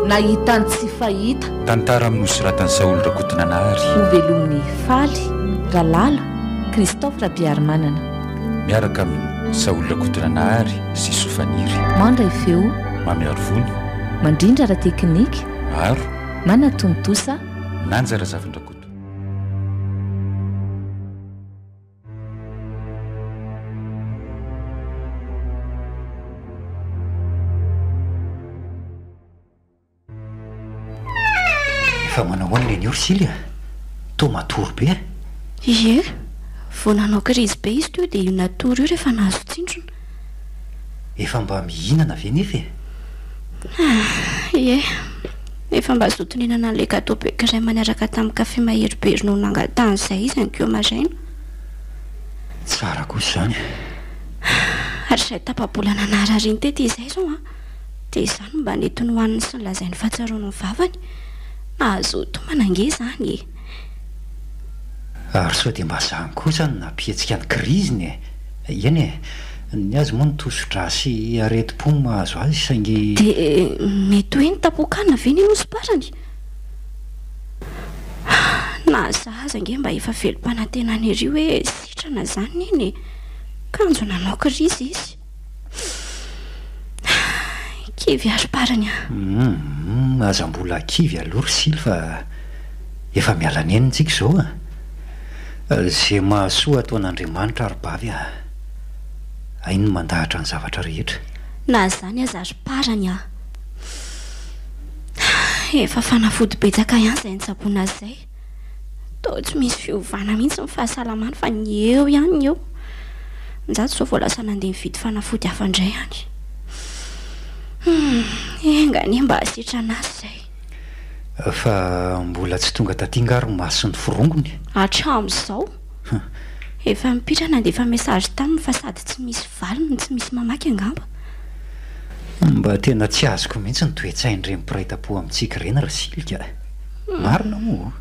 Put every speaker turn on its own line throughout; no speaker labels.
nahitany tsy fahita
tantara amin'nysoratany Saoly Rakotonanahary
ovelom'ny faly Ralala Christophe Rabiarimanana
miaraka amin'ny Saoly Rakotonanahary sy Sofaniry
mandray feo
mamiaro vono
mandrindra ra teknika
aro
manatontosa
nanjara zavindrakoto
efa manao any leny Orsilia tomatory be
ie vao nanao krizy be izy teo dia io natory io rehefa nahazo tsintrona
efa mba mihinana ve nefa
ie efa mba zotoninana n'le gâteau beka iray maniaraka tamin'ny kafe mahery-bery no nangatany izay izy any keo maraina
tsara kosa izany
ary izay tapabolana narariny tety izay zao a dia izany mba nety ny hohaniny sy ny lazainy fahatsarony ny vavany azo tomanange izany
ary sao dia mba zany kosa ny nampihetsika ny kriziny eny ny azy moa nitosodra sy areti-po mahazo azy saingy
dia mety hoe ny tapokanina ve ny nosy-parany na zaza nge mba efa velom-panantenana iry hoe sitrana zany eny kanjo nanao krizy izy kivy ary-parany
aza mbola kivy aloha Orsily fa efa miala ny enitsika izao zay mahasoa ataon'Andriamanitra ary-bavy ainy mandahatra ny zavatra rehetra
na zany aza ary-parany efa fanafody betsaka ihany izay nitsaboana azy izay to tsy misy fiovana mihitsy ny fahasalamany fa ny eo ihany ny eo njato zao vao lasa nandeha mividy fanafody hafa indray any engany mba hasitrana azy izay
fa mbola tsy tonga tatingaro maso ny firongony
hatramin'izao efa mipitrana dia efa mesazy taminy fa sady tsy misy valiny tsy misy mamaky angamba
mba tena tsy azoko mihitsy ny toetsaindre mipiraita-po amintsika ireny Rasilika marina moa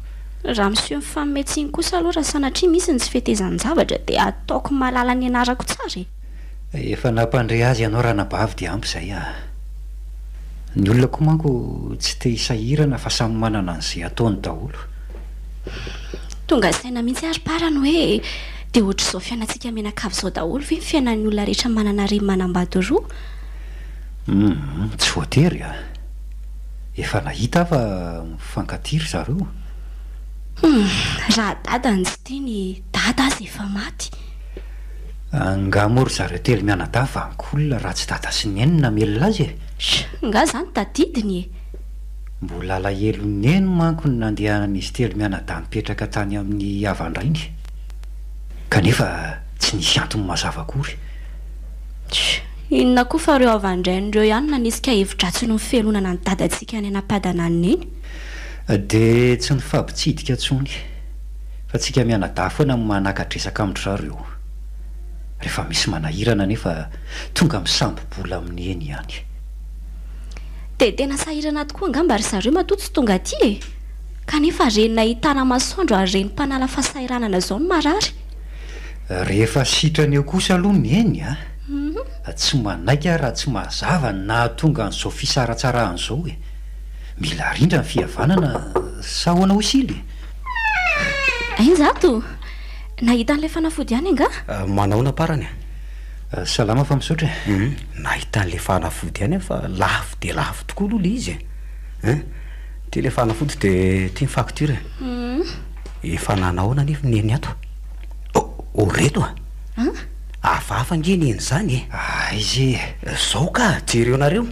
raha miseho mifanometsiny kosa aloha raha sanatria misy ny tsy fetezany zavatra dia ataoko malala ny anarako tsara
efa nampandre azy ianao ranabavy dia ampy izay ny olona koa manko tsy te hisahirana fa samy manana an'izay ataony daholo
tonga saina mihitsy ary-parany hoe dia ohatr'izao fiainantsika menakavy izao daholo ve ny fiainan'ny olona rehetra manana reny manambady roa
tsy voatery efa nahita fa mifankatiry zareo
raha dadany tsy teny dada azy efa maty
angamory zareo telo mianadahy vankolona raha tsy dada sy ny enina melona azy
nga zany tadidiny
mbola alahelo ny eno manko ny nandehanan'izy telo mianadahy mipetraka tany amin'ny havandrainy kanefa tsy nisy antony mazava akory
inona koa fa reo havandrain'ireo ihany nanisika hevitra-tsony ny felonana ny dadantsika any anam-padana any eny
dia tsy ny fampitsidika ntsony fa tsika mianadahy foana manakatresaka amin'ny zareo rehefa misy manahirana nefa tonga misambobola amin'ny eny ihany
dia tena sahirana tokoa angamba ry zareo matotsy tonga aty kanefa reny nahitana masoandro ary reny mpanala fahasahiranana zao ny marary
rehefa sitrany eo kosa aloha ny eny tsy manaika raha tsy mazava na tonga n'izao fisaratsara an'izao mila rindra ny fihavanana sahoana Orsily
ainzato nahita n'ilay fanafody ihany anga
manaona parany
salama fa misaotra
nahita n'ilay fanafody ihany fa lafo dia lafo tokoa aloha le izy dia ilay fanafody dia tia facture efa nanahoana nefa neny ato reto hafahafa nge neny zany
izy
zao ka jereo nareo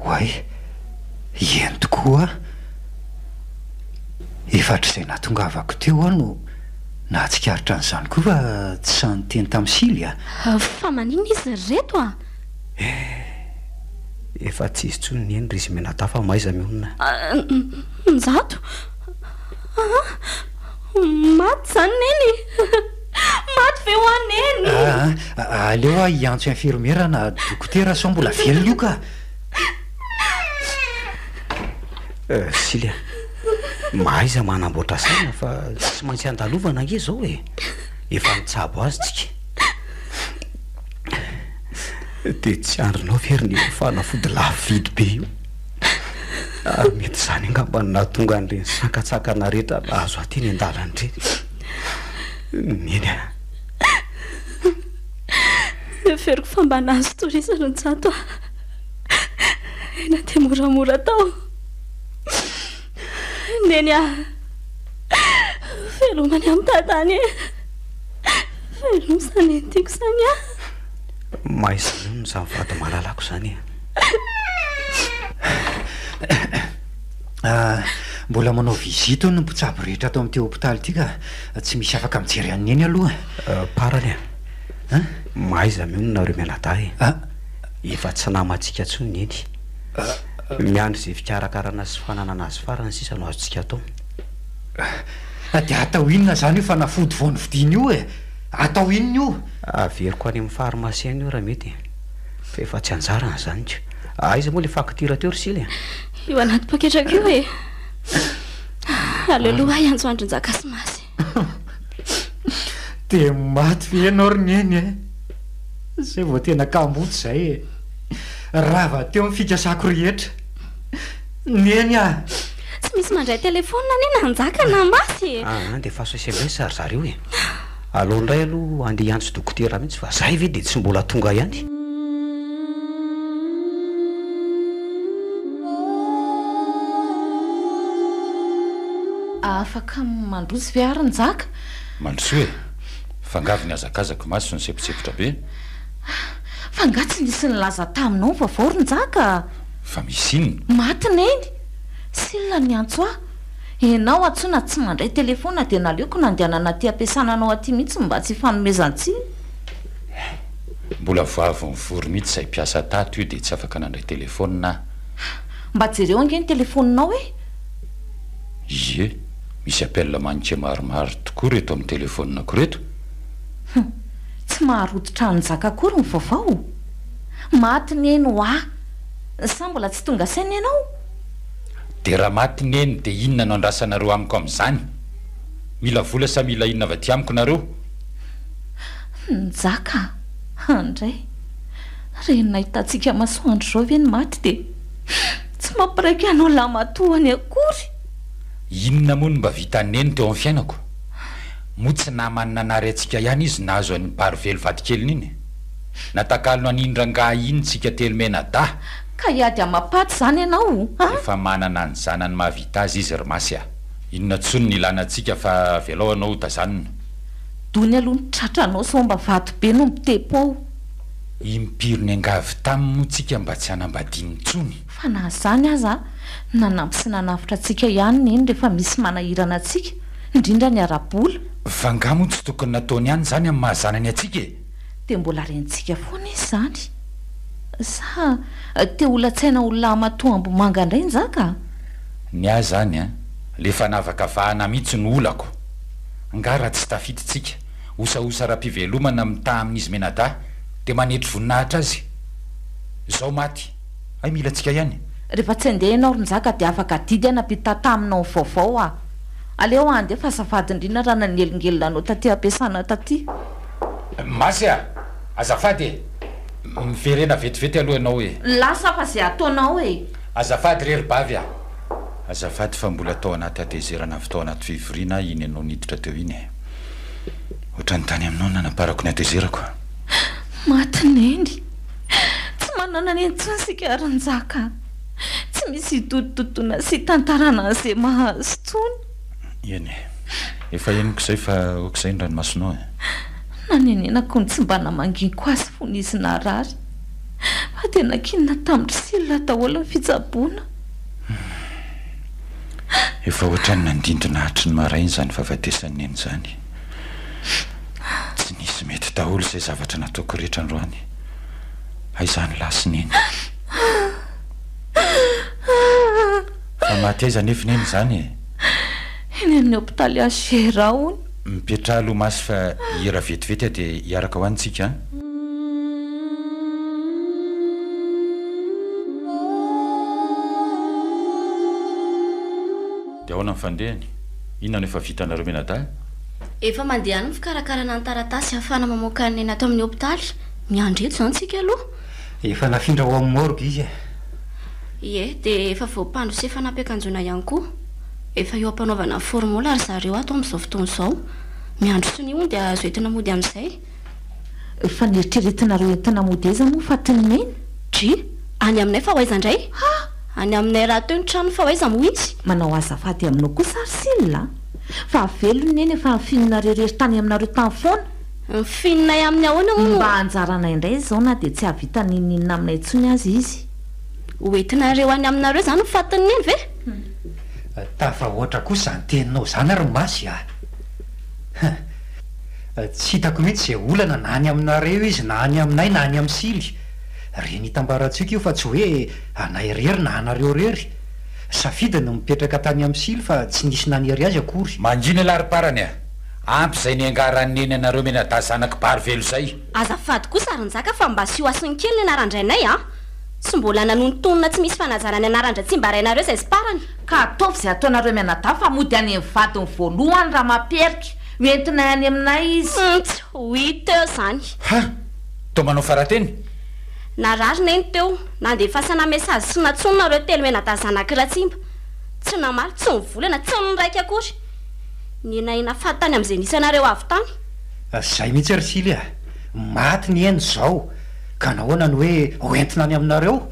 hoay eny tokoa efatra izay natongavako teo no nahatsikaritra an'izany koa fa tsy sany teny tamin'ny Sily
fa manina izy reto
efa tsy izy tsony ny eny ry izy menata fa maiza mionona
njato maty zany neny maty ve ho aneny
aleo hiantso infirmiera na dokotera sao mbola velona io ka
Sily maiza manamboatra saina fa tsy maintsy andalovana nge zao efa nitsabo azy tsika dia tsy andronao very ny fanafody lafo vidy be io Mety zany angamba natonga an'ireny sankatsakana rehetra azo aty ny andalany ireny. Neny a.
Feriko fambana azy torisana ny zato. Ena dia moramora tao. Neny a. Velomany amin'ny tantany. Velom zany ny tiako zany a.
Mahay zany no zany vady malalako zany
mbola manao vizito ny mpitsabo rehetra atao amin'ity hôpitaly ity ka tsy misy afaka mijery an'eny aloha.
Parany a. Mahaiza mino nareo mianadahy. Efa tsy namantsika tsony neny. Miandry izay fikarakarana sy fananana azy farany sisa no azontsika atao.
Dia atao inona zany io fa nafody vao nividiana io e? Atao inona io?
Averiko any amin'ny farmasiany io raha mety. Fa efa tsy anjarana zany ko. Aiza moa le fakitira teo ry sily?
Io anaty paketraka io e. Aleloha ianjo andro njaka sy masy.
Dia maty ve ianao ry neny e? Zay vao tena kambotsy zay e. Rava teo amin'ny fikasako rehetra. Neny a.
Tsy misy mandray telefona neny anjaka na masy.
Dia faso SMS ary zareo e. Aleo indray aloha andeha iantso dokotera mihitsy fa zay ve dia tsy mbola tonga ihany.
Afaka mandrozy fiariny zaka.
Mandroso e. Fangavy ny azakazako maso ny seposepotra be.
Fangatsy nisy nilaza taminao vavaory ny zaka.
Fa misy inona?
Maty neny. Sila ny antso ah. Enao atsona tsy mandray telefona dia naleoko nandehanana aty ampiasananao aty mihitsy mba tsy fanomezantsy.
Mbola vavo mivory mihitsy izay mpiasa tato io dia tsy afaka nandray telefona.
Mba jereo ange ny telefoninao e?
Ie, misy appel manitra maromaro tokoa reto amin'ny telefoninako reto.
Tsy maharoditra ny zaka akory ny vaovao. Maty neny hoa. Sa mbola tsy tonga saina ianao?
Dia raha maty neny dia inona no andrasanareo amiko amin'izany? Mila vola sa mila inona avy aty amiko nareo?
Nzaka, handray. Renina hitantsika masoandro zao ve ny maty dia tsy mampiraiky anao lamatoany akory.
Inona moa no mba vita neny teo amin'ny fiainako? Moa tsy namanina nary antsika ihany izy nahazo any parivelo vadikely niny. Natakalona an'indrangah iny tsika telo mena da.
Ka iady amapaty zany ianao?
Efa manana ny zanany mahavita azy izy ry masy a. Inona tsony ny ilanantsika fa velao anao tazanina.
Dony aloha ny tratranao sao mba vato be no mitepo ao.
Impirony angavy taminy moa tsika mba tsy hanambadiny tsony.
Fa na zany aza nanampy sy nanavitra antsika ihany neny rehefa misy manahirana antsika, indrindra ny arabola.
Vanga moa tsy tokony nataony ihany zany amin'ny mahazanany antsika e.
Dia mbola rentsika foana izy zany. Sa te olatsaina olona amatoa Ambomanga indray ny zaka?
Ny ahy zany a, le fanavaka vahana mihitsy no olako. Ngara tsy tafiditsika, osaosa raha-pivelomana mitaha amin'izy menada, dia manetry voninahitra azy. Zao maty, ay mila tsika ihany.
Rehefa tsy andeha ianao ny zaka dia afaka didy anapita taminao vaovao ah. Aleo andeha fa azafady indrindra raha nanelingelina anao taty ampiasana taty.
Masy a, azafady e. Miverena vetivety aloha ianao e.
Lasa fa zay ataonao e.
Azafady rery bavy a. Azafady fa mbola tao anaty atezerana avy tao anaty fivoriana iny ianao niditra teo iny e. Ohatrany tany aminao nanaparako ny atezerako.
Maty neny. Tsy manana ny intsony sika arin-jaka. Tsy misy totototoana sy tantarana an'izay mahazo tsony.
Eny e. Efa henoko izay fa okizay ny ranomasonao e.
Nanenenako ny tsy mba namanginko azy fony izy narary. Fa dia nakinina tamin'ny sila daholo ny fitsaboana.
Efa ohatrany nandindona hatry ny marainy zany fahafatesany eny zany. Tsy nisy mety daholo izay zavatra nataoko rehetra androany. Aizany lasy neny. Fa maty aiza nefa neny zany e.
Eny amin'ny hôpitaly Agera hony.
Mipetraha aloha masy fa hira vetivety dia hiaraka ho antsika. Dia ahoana ny fandehany? Inona no efa vitanareo menada?
Efa mandeha any fikarakarana ny taratasy ahafana mamoaka ny natao amin'ny hôpitaly. Miandry eto zany tsika aloha.
Efa nafindra ho amin'ny morgue izy e.
ie dia efa voapandro sy efa nampiakanjona ihany koa efa eo ampanaovana formula ary zareo ato amin'izao fotoana izao miandro sony on dia azo entina mody amin'izay
fa nieritreretinareo entina mody eza moa fatinymeny
dri any aminay fa hoaiza indray any aminay raha teo ny trano fa hoaiza moa izy
manao azafady aminao koa sarysila fa avelony eny efa nifininareo rery tany aminareo tany foana
mifininay amin'ny ahoana moa
mba anjaranay indray zao na dia tsy havita nininina aminay ntsony azy izy
hoentinareo any aminareo zany mifatiny eny ve
tafa ohatra kosa ny teninao zany ary masy tsy hitako mihitsy zay olana na any aminareo izy na any aminay na any amin'ny sily reny hitambarantsika io fa tsy hoe anay rery na anareo rery safidy no mipetraka tany amin'ny sily fa tsy nisy naniery azy akory
manjiny lariparany ampy zay niangarany eny anareo menada zanaky bary velo zay
azafady kosa arynjaka fa mba sy ho asiny kely ny anarandrainay tsy mbola nanontonona tsy misy fanazarany anarandra tsy mba rainareo zay sy parany
ka ataovy zay ataonareo mianada fa mody any amin'ny vadiny voalohany raha maperika hoentinay any aminay izy
tsy hoit eo zany
to manao farateny
nararina eny teo na dia fasana mesazy sy natsononareo telo menada zanaky ratsimba tsy namaly tsy mivolana tsy niraiky akory ninaina fatany amin'izay nisanareo avy tany
zay mihitsy ry sily maty ny eny zao ka nahoana ny hoe hoentina any aminareo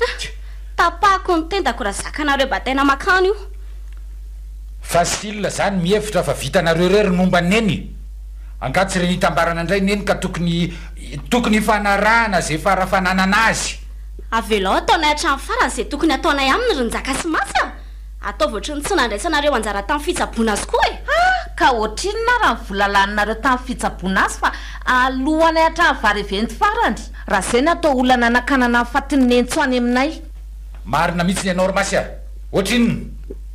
tapako ny tendako raha zakanareo bataina makano io
fa sila zany mihevitra fa vitanareo rery momba ny eny angatsy reny hitambarana indray ny eny ka tokony fanarahana zay farafananana azy
avelao ataonay hatrany farany zay tokony ataonay aminy rynjaka sy masy ataovy ohatry ny tsy nandraisanareo anjara tamin'ny fitsaboana azy koa
ka ohatrinona raha nyvolalaninareo tamin'ny fitsaboana azy fa alohanay hatrany vareventy farany raha zay ny atao olana nakanana fatiny nentso any aminay
marina mihitsy ny anao rymasy ohatrinona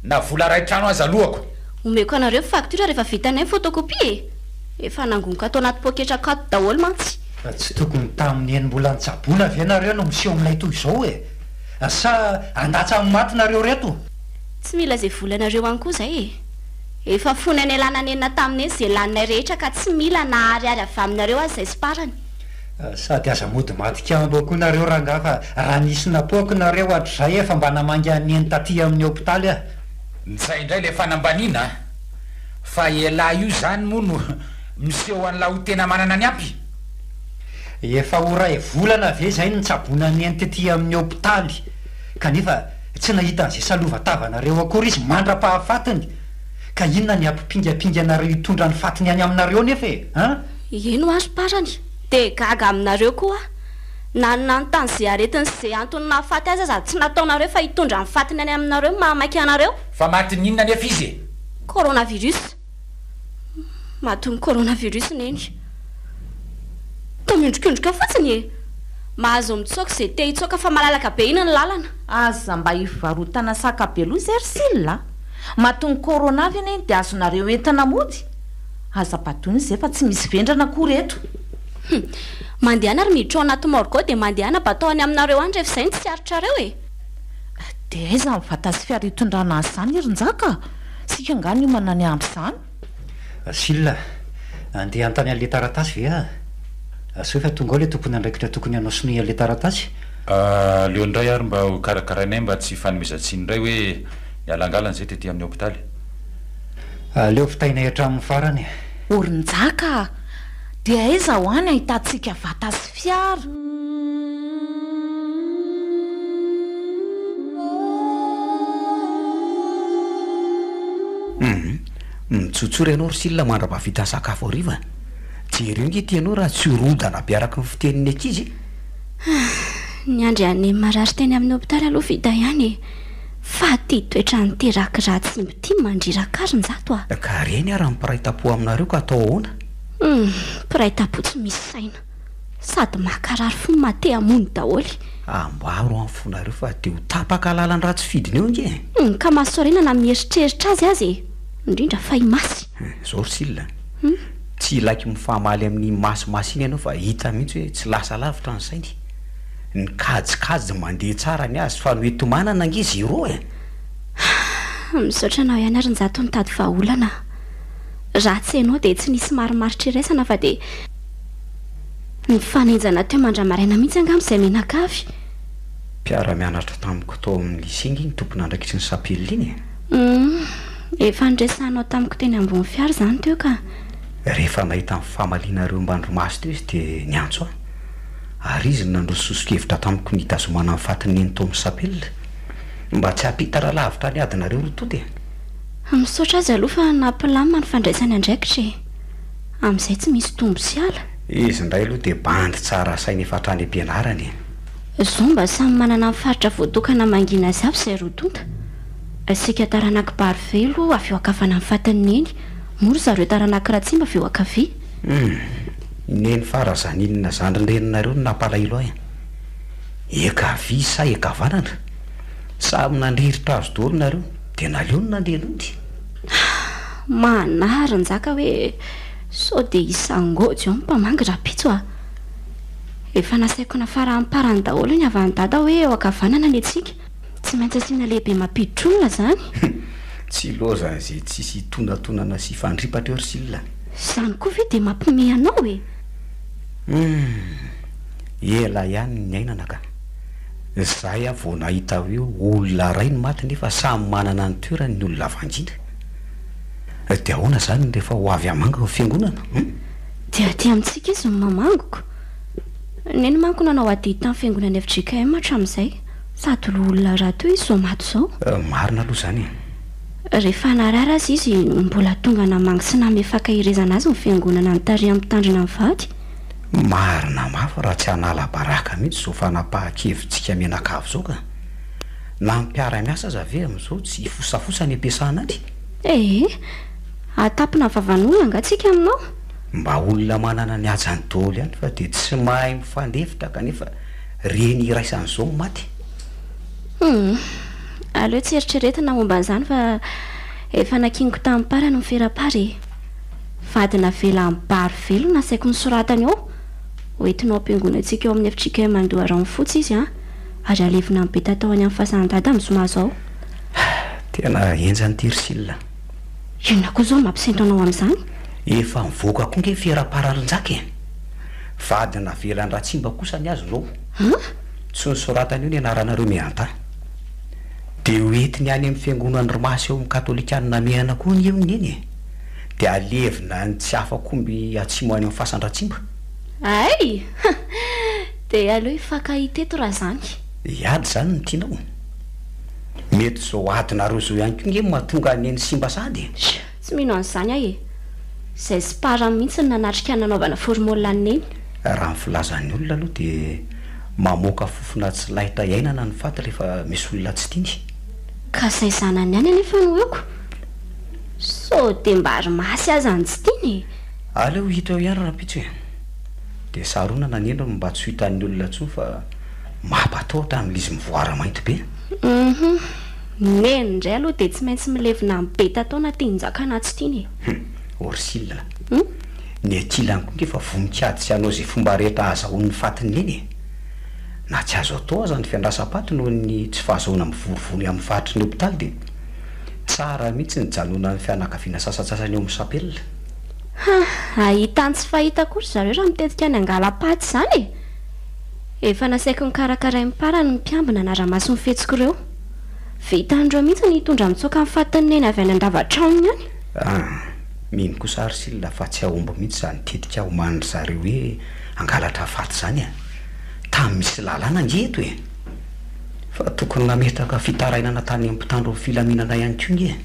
na vola ray trano azy alohako
omeko anareo facture rehefa vitanay photocopie efa nangonoko atao anaty poketra kato daholo mantsy
tsy tokony tamin'ny eny mbola nitsaboana avy anareo no miseho aminay toy izao sa andatsa amin'ny matinareo reto
tsy mila zay volanareo any koa zay efa fony any alananenina tamin'ny zay laninay rehetra ka tsy mila naharyary avy aminareo azy zay sy parany
sady aza mody madikambo koa nareo ranga fa raha nisy napoako nareo hatr'izay efa mba namangy ny eny taty amin'ny hopitaly
nzay indray le fanambanina fa ela io zany moa no miseho an'la ho tena manana ny ampy
efa ho ray volana ave zay nitsaboana ny eny tety amin'ny hopitaly kanefa tsy nahita an'izay salovatava-nareo akory izy mandra-pahafatiny ka inona ny ampipingapinga anareo hitondra ny fatiny any aminareo nefa
eno azy parany dia gaga aminareo koa nanonanontany zay aretiny zay antony nahafaty azy aza tsy nataonareo fa hitondra ny fatiny any aminareo mahamaiky anareo
fa maty ninona nefa izy
coronavirus matony coronavirus neny tomindrokindroka fotsiny mahazo mitsoaka zay te hitsoaka fa malalaka be iny ny lalana
aza mba hivarotana sakabeloha zay ry sila matony corona avy eny dia azonareo entana mody aza batony zay fa tsy misy vendrana akory eto
mandehana ary miditra ao anaty morgo dia mandehana batao any aminareo any rehefa izay ny tsy aritrareo
dia aiza mivata sy fiaritondrana azy zany rynjaka sika ngany io manany ampy zany
sila andeha antany an'le taratasy ve so efa tonga ao le tompony andraikitra tokony anao sinoy an'le taratasy
leo indray ary mba ho karakarainay mba tsy fanomezantsiny indray hoe mialangalana zay tety amin'ny hopitaly
leo fitainay hatramin'ny farany
orynjaka dia aiza ho any ahitantsika vata sy fiara
mitsotsora ianao ry sila mandra-bavita sakafo ariva jereo nge tianao raha tsy rodana mpiaraka ny fiteniny akizy
ny andriany marary teny amin'ny hopitaly aloha vida ihany fa ty toetra ny teraky raha tsy mity mandriraka ary njato
ka reny ary mpiray tapo aminareo ka atao ahoana
mpiray tapo tsy misy saina sady makarary fo mate amony daholy
ambaro amin'ny fonareo fa dia ho tapaka lalany raha tsy fidiny eo nge
ka mahasorenana mieritreritra azy azy indrindra fa imasy
zao ry sila tsy ilaiky mifahamaly amin'ny masimasiny ianao fa hita mihitsy hoe tsy lasa lavitra ny sainy ny kajikajy mandeha tsara ny azy fa noetomanana angizy iro
misaotra anao ihany ary njato nitady vahaolana raha tsy hainao dia tsy nisy marimaritra iraisana fa dia ny fanenjana teo mandramaraina mihitsy angam izay menakavy
mpiara-mianatra tamiko tao amin'ny lisengy ny tompona andraikitry ny sapelina iny
efa andresanao tamiko teny ambony fiara zany teo ka
rehefa nahita amin'ny famalianareo mbandromaso teo izy dia niantso aho ary izy nandrososokevitra tamiko nitazomana amin'ny fatiny eny tao amin'ny sapelina mba tsy hampita raha lavitra ny adinareo rototy
misaotra azy aloha fa nampilamina ny fandraisany andraikitra amin'izay tsy misy tombo sy ala
izy indray aloha dia bandy tsara saina efa hatrany am-pianarany
zao mba samy manana mifaritra voatokana mangina azy avy izay rotonta asika taranaky barivelo avy eo akafana amin'ny fatiny eny moro zareo taranaky ratsimba avy eo akavia
ineny fara zany inona zandrinreninareo no nampalahilo ahy ekavia sa ekavanana samy nandriritra azo daholo nareo dia naleo no nandehanody
manarynjaka hoe sao dia isangojo eo mpamangy rapitso efa nasaiko nafara amparany daholo ny avany dada hoe eo akavanana ny atsika tsy maintsy asiana lehibe mampiditronona zany
tsy loza zay tsisy tonatonana sy fandripatra eo rysilona
zany koa ve dia mampime anao
ela ihany ny ainana ka zay vo nahita hoe olona ray no maty nefa samy manana ny toerany ny olona avangina dia ahoana zany rehefa ho avy amanga ho fiangonana
dia aty amintsika izy ny mamangoko neny manko nanao adidy tamin'ny fiangonana FJKM hatramin'izay sady olona raha teo izy zao maty zao
marina aloha zany
rehefa narara azy izy mbola tonga namangy sy namefakahirezana azy ny fiangonana nytari am'tandrina mivady
marina mafy raha tsy hanala baraka mihitsy zao fanapaha-kevitsika menakavy zao ka na mpiara-miasa aza ave amin'izao tsy fosafosa ny ampiasana aty
atapina vavan'olona angatsika aminao
mba olona manana ny ajany daholo ihany fa dia tsy mahay mifandefitra kanefa reny iraisan'izao maty
aleo tsy eritreretina momba n'izany fa efa nakingo tamin'ny parany miferapary vadina vela amin'ny barivelo nasaiko ny soratany ao hoentinao ampiangona antsika eo amin'ny FJKM mandoha rano fotsy izy ary alevina amin'ny be tatao any amin'ny fasan'dada amin'ny zoma zao
tena enjany tirysilona
inona koa zao mampisento anao amin'izany
efa mivoaka koa nge fera-paralinjaka vadina velany ratsimba kosa ny azo zao tsy ny soratany io ny anaranareo mianta dia hoentiny any amin'ny fiangonany romasy eo amin'ny katolikanina mihana koa ny eo ny eny dia alevina ny tsy afakomby atsimo any amin'ny fasan-dratsimba
ay dia aleo ifankahiteto raha zany
iady zany ny tianao mety zao adinareo zao ihany koa nge mahatonga ny eny simba sady
tsy mino an'izany ahy izay sy para mihitsy ny nanatrika nanaovana formole aneny
raha nyfilazan'ny olona aloha dia mamoaka fofona tsy lahitra iainana ny faty rehefa misy olona tsy tiany
ka zay zanany ihany anefa no eoko sao dia mba ary masy azany tsy tiany
aleo hita eo ihany rapitso dia saronana ny eno mba tsy hitan'ny olona tsoa fa mampataotra amin'izy mivoara mainty be
neny indray aloha dia tsy maintsy milevina amin'ny be tataona tianjakana tsy tiany
orsilona ny akilany koa ngefa vonikady tsy hanao izay fomba rehetra azahoan'ny fatiny eny na tsy azo atao aza ny fiandrasam-paty noho ny tsy fahazoana mivorovony amin'ny faritry ny hopitaly dia tsara mihitsy ny janona ny fianakaviana sasatsasany eo amin'ny sapelina
ahitany tsy fahita kory zareo raha mitetika ny angala-paty zany efa nasaiko ny karakaray miparany ny mpiambina na raha maso ny fetsiko ireo vitandreo mihitsy ny hitondra mitsoaka amin'ny fatiny eny avy any andava-traonony any
mino kosa arsilona fa tsy ahomby mihitsy zany tetika ho manindry zareo hoe angalatra faty zany tamin'ny misy lalàna ngeto fa tokony nametraka fitarainana tany amin'ny mpitandro filaminana ihany koa nge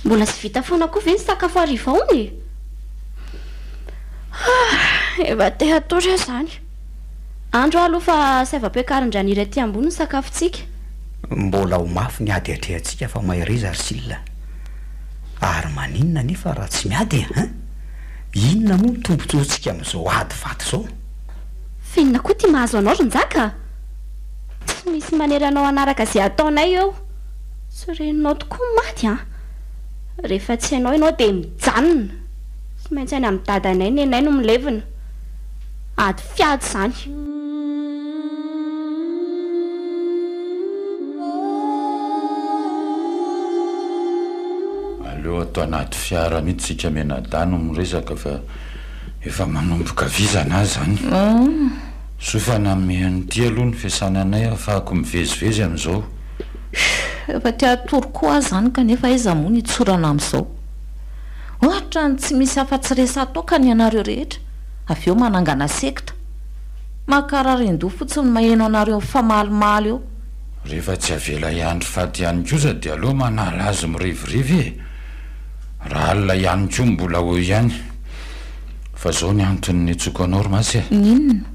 mbola sy vita foana koa ve ny sakafo ariva ony efa te hatory aho zany andro aloha fa saivam-piakarin-draniry aty ambony ny sakafontsika
mbola ho mafy ny ady atrehantsika fa mahireza arsilona ary maninona nefa raha tsy miady inona moa tombontsoantsika amin'izao ady faty zao
finona koa ty mahazo anao ronjaka tsy misy manery anao anaraka izay ataonay eo sy reninao tokoa maty rehefa tsy hainao ianao dia mijanona sy maintsy any amin'ny dadanay nenay no milevina ady fiady zany
aleo atao anaty fiara mihitsy sika menadano miresaka fa efa manomboka vizana azy zany sofana meanyity aloha ny fiasananay afahako mivezivezy amin'izao
efa tiatory koa zany kanefa iza moa nitsorana amin'izao ohatra ny tsy misy afa-tsy resa ataoka ny anareo rehetra avy eo manangana sekta makararendo fotsiny maheno anareo famalimaly eo
rehefa tsy avela iandro faty ihany kosa dia aloha manala azy mirivorivo e raha alina ihany koa mbola ho ihany fa zao ny antony ny tsoko anao romasy e
inona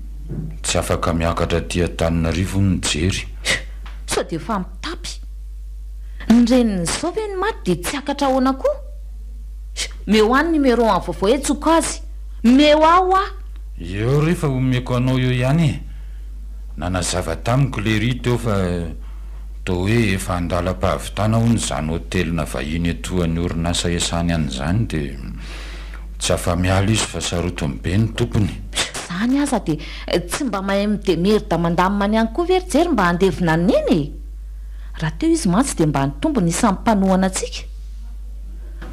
tsy afaka miakatra tia Tananarivo ny jery
sao de efa mitapy nyreniny zao ve ny maty de tsy akatra ahoana koa meo any numéro 1 vaovao etsoko azy meo ao a
eo rehefa omeko anao eo ihany e nanazava tamiko le ry teo fa to hoe efa andalam-pahavitana ho ny zany hotelina vahiny etoany orinasa esany an'izany de tsy afa-miala izy fa sarotony be ny tompony
zany aza de tsy mba mahay midemerida mandamina ihany koa very jery mba handevina neny raha teo izy mantsy de mba ny tombony isampanohana atsika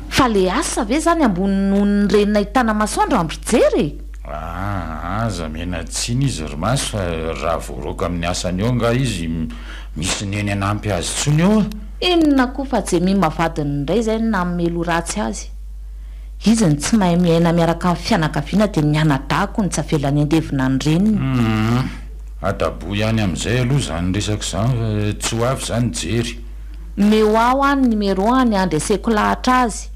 fa le asa ve zany ambony noho ny renina hitana masoandro ambrijery
aza mena tsiny izy romasy fa raha voaroka amin'ny asany eo nga izy misy neny anampy azy tsony eo
inona koa fa je mimavadiny indray zay na melo ratsy azy izy ny tsy mahay miaina miaraka amin'ny fianakaviana de mianadahako ny tsy avelany andevina ny reniny
adabo ihany amin'izay aloha zany resaka zany tsy ho avy zany jery
meo ao any numéro 1 ny andreseko lahatra azy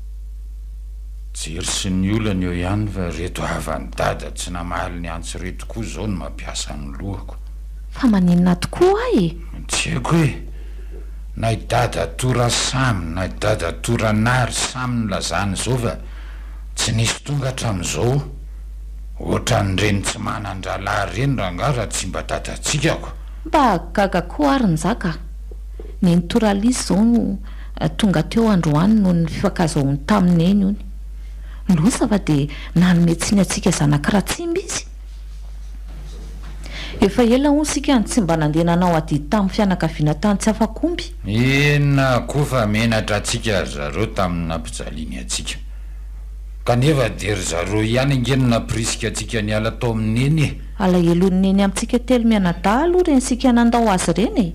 jery sy ny olana eo ihany fa reto avany dada tsy namaly ny antsy reto koa zao ny mampiasa ny lohako
fa maninona tokoa e
tsy haiko hoe na i dada tora samy na i dada tora nary samy ny lazany zao fa tsy nisy tonga hatramin'izao ohatra ny reny tsy manan-dralahy reny rangara tsy mba dadatsikako
mba gaga koa ary ny zaka ny nitoralisy zao no tonga teo androany noho ny fifankazaony taminy eny ony losa fa de nanome tsiny atsika zanakirahatsimba izy efa ela ho sika ny tsy mba nandehananao adidy tamin'ny fianakaviana tany tsy afakomby
ena koa fa menatra atsika zareo tamin'ny nampijaliany atsika kanefa de ry zareo ihany angenina prisika atsika niala tao amin'ny eny
alahelony eny amintsika telo mianada aloha reny sika nandao azy reny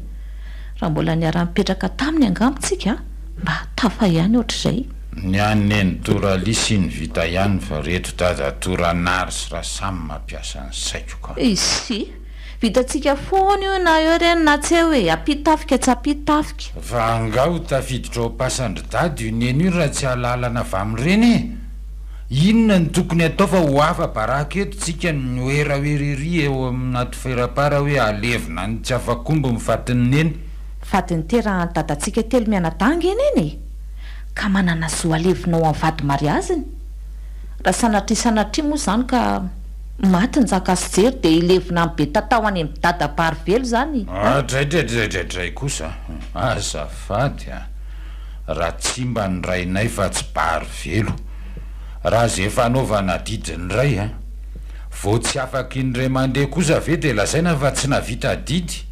raha mbola niara-mipetraka taminy angamitsika mba tafa ihany ohatr'izay
ny aneny toralisy ny vita ihany fa reto dada toranary sy raha samy mampiasa ny saiko ka
isy vitatsika foana io na eo reny na tsy hoe apitafika tsy apitafika
fa angao tafiditra ao pasandry dady io neny io raha tsy alalana avy amin'ireny inona ny tokony atao fa ho afa baraka eto tsika ny oera hoerery eo aminaty ferapara hoe alevina ny tsy afakombo mifatiny neny
vadiny tera ny dadatsika telo mianadanga eny eny ka manana zo alevinao amin'ny vady mariaziny raha sanatry moa zany ka maty ny zakasy jery de ilevina amin'ny be tatao any amin'ny dada barivelo zany
draidray kosa azafady raha tsy mba ny rainay fa tsy barivelo raha zay efa anaovana didiny ray vo tsy afaka indray mandeha kosa ve de lazaina fa tsy navita didy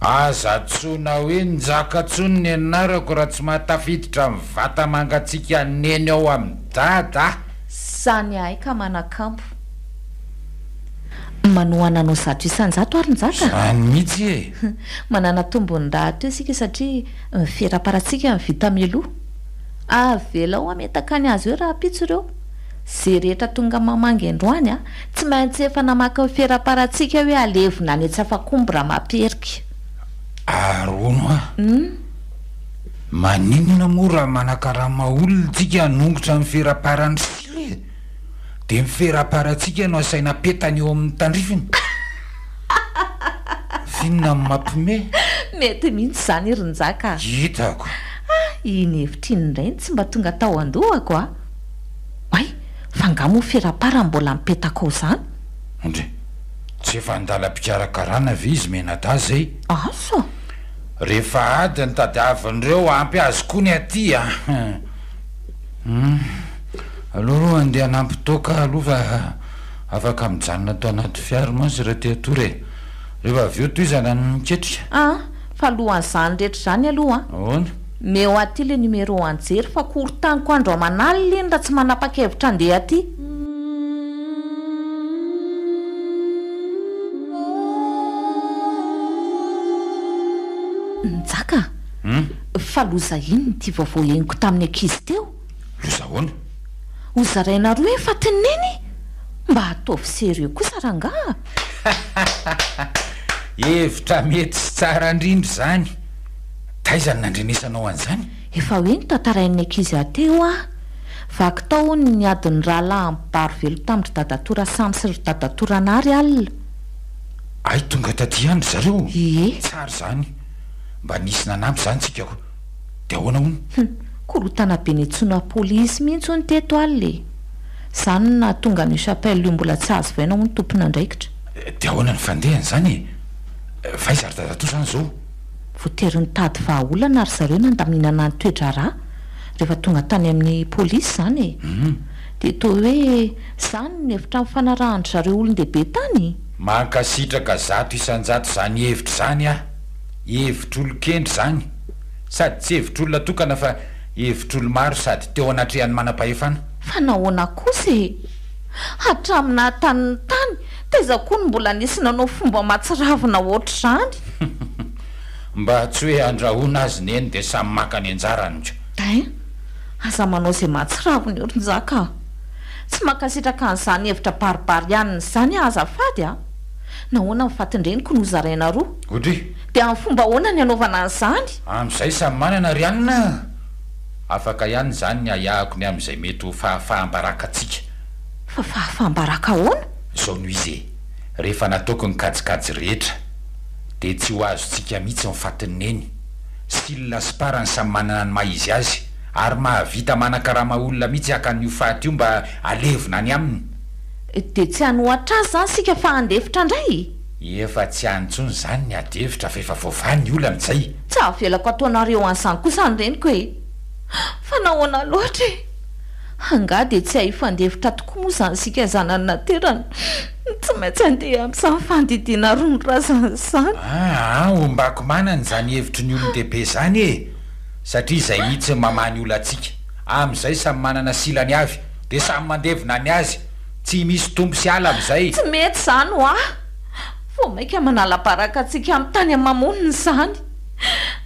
aza tsona hoe njaka tsony ny anarako raha tsy mahatafiditra amin'ny vata mangatsika neny ao amin'ny dada
zany ahy ka manakampo manohana anao zatra isanjato ary njaka
zany mihitsy e
manana tombony rahatra eo sika satria miferaparatsika mivita meloha avela ao ametaka ny azy hoe raha pitso ireo zay rehetra tonga mamangy androany tsy maintsy efa namaka miferaparatsika hoe alevina ny tsy afakombo raha maperika
arono maninona moa raha manakarama olona tsika hanongotra miferaparany sire de miferaparatsika no asaina petany eo amin'ny tandrifiny finona amin'ny mampime
mety mihitsy zany ironjaka
hitako
iny hevitriny indrainy tsy mba tonga tao andohako ay fa ngamo ferapara mbola mipetaka ao zany
ndre tsy efa andala-pikarakarana ve izy menada zay
aso
rehefa ady ny tadiavin'ireo ampy azy koa ny aty aloha roa andeha nampitoka aloha fa afaka mijanona tao anaty fiary mantsy raha teatory rehefa avy eo toy izana ny miketrika
fa alohan'izany rehetra zany aloha
ahoana
meo aty le numéro 1 jery fa korytaniko andro aman'aly leny raha tsy manapa-kevitra andeha aty fa loza iny ty vaovao eniko tamin'ny ankizy teo
loza hoana
ho zaraina roa efa teneny mba ataovy serio kosa rangaha
hevitra mety sy tsara indrindra zany taizany nandrenesanao an'izany
efa hoe ny tantarain'ny ankizy ateo vaky tao ny adiny rahalahy mibaro velo tamin'ry dadatora samy sy ry dadatora nary alina
ay tonga taty andro zareo
ie
tsara zany mba nisy nanampy zany tsikako de ahoana hono
korotana be nitsona polisy mihitsy ho ny teto aly zany na tonga ny chapelle io mbola tsy azo vaina ho ny tompona andraikitra
de ahoana ny fandehany zany faiza ry dadato zany zao
voatery ny tady vahaolana ary zareo nandaminana ny toedra raha rehefa tonga tany amin'ny polisy zany de to hoe zany ny hevitra mifanarahany zareo olon-dehibe tany
mankasitraka zato isanjato zany hevitra zany hevitr'olo-kendry zany sady tsy hevitr'olona tokana fa hevitr'olo maro sady teo anatrehany manam-pahefana
fa nahoana kosa hatramina tanyny tany teza koa ny mbola nisy nanao fomba matsiravina oatra zany
mba tsy hoe andrahoana azy neny de samy maka ny anjaranydro
da aza manao zay matsiraviny oronjaka tsy mankasitraka an'izany hevitra baribary ihaniny zany azafady nahoana mifatindreniko no zaraina roa
odry
de amin'ny fomba ahoana ny anaovana an'izany
am'izay samy manana ry anina afaka ihany zany ny ayahako ny am'izay mety ho fahafahambaraka atsika
fa fahafahambaraka ahoana
zao noho izy rehefa nataoko ny kajikajy rehetra de tsy ho azotsika mihitsy mifatinyneny sylona syparany samy manana ny maizy azy ary mahavita manakarama olona mihitsy akanyio faty io mba alevina any aminy
de tsy hanohatra azy zany sika fa andefitra indray
efa tsy antsony zany ny adevitra fa efa voavany ola am'izay
tsy ahavelako ataonareo an'izany kosa ny reniko fa nahoana loatra anga de tsy hahifandevitra tokoa moa zany sika zanany naterana tsy maintsy andeha am'izany fandidiana roa ny razany zany
ombako manany zany hevitry ny olon-dehibe zany satria izay mihitsy mamany olo atsika am'izay samy manana silany avy de samy mandevina ny azy tsy misy tombo sy ala am'izay
tsy mety zany ho vo maika manala-baraka atsika amin'ny tany amamoniny zany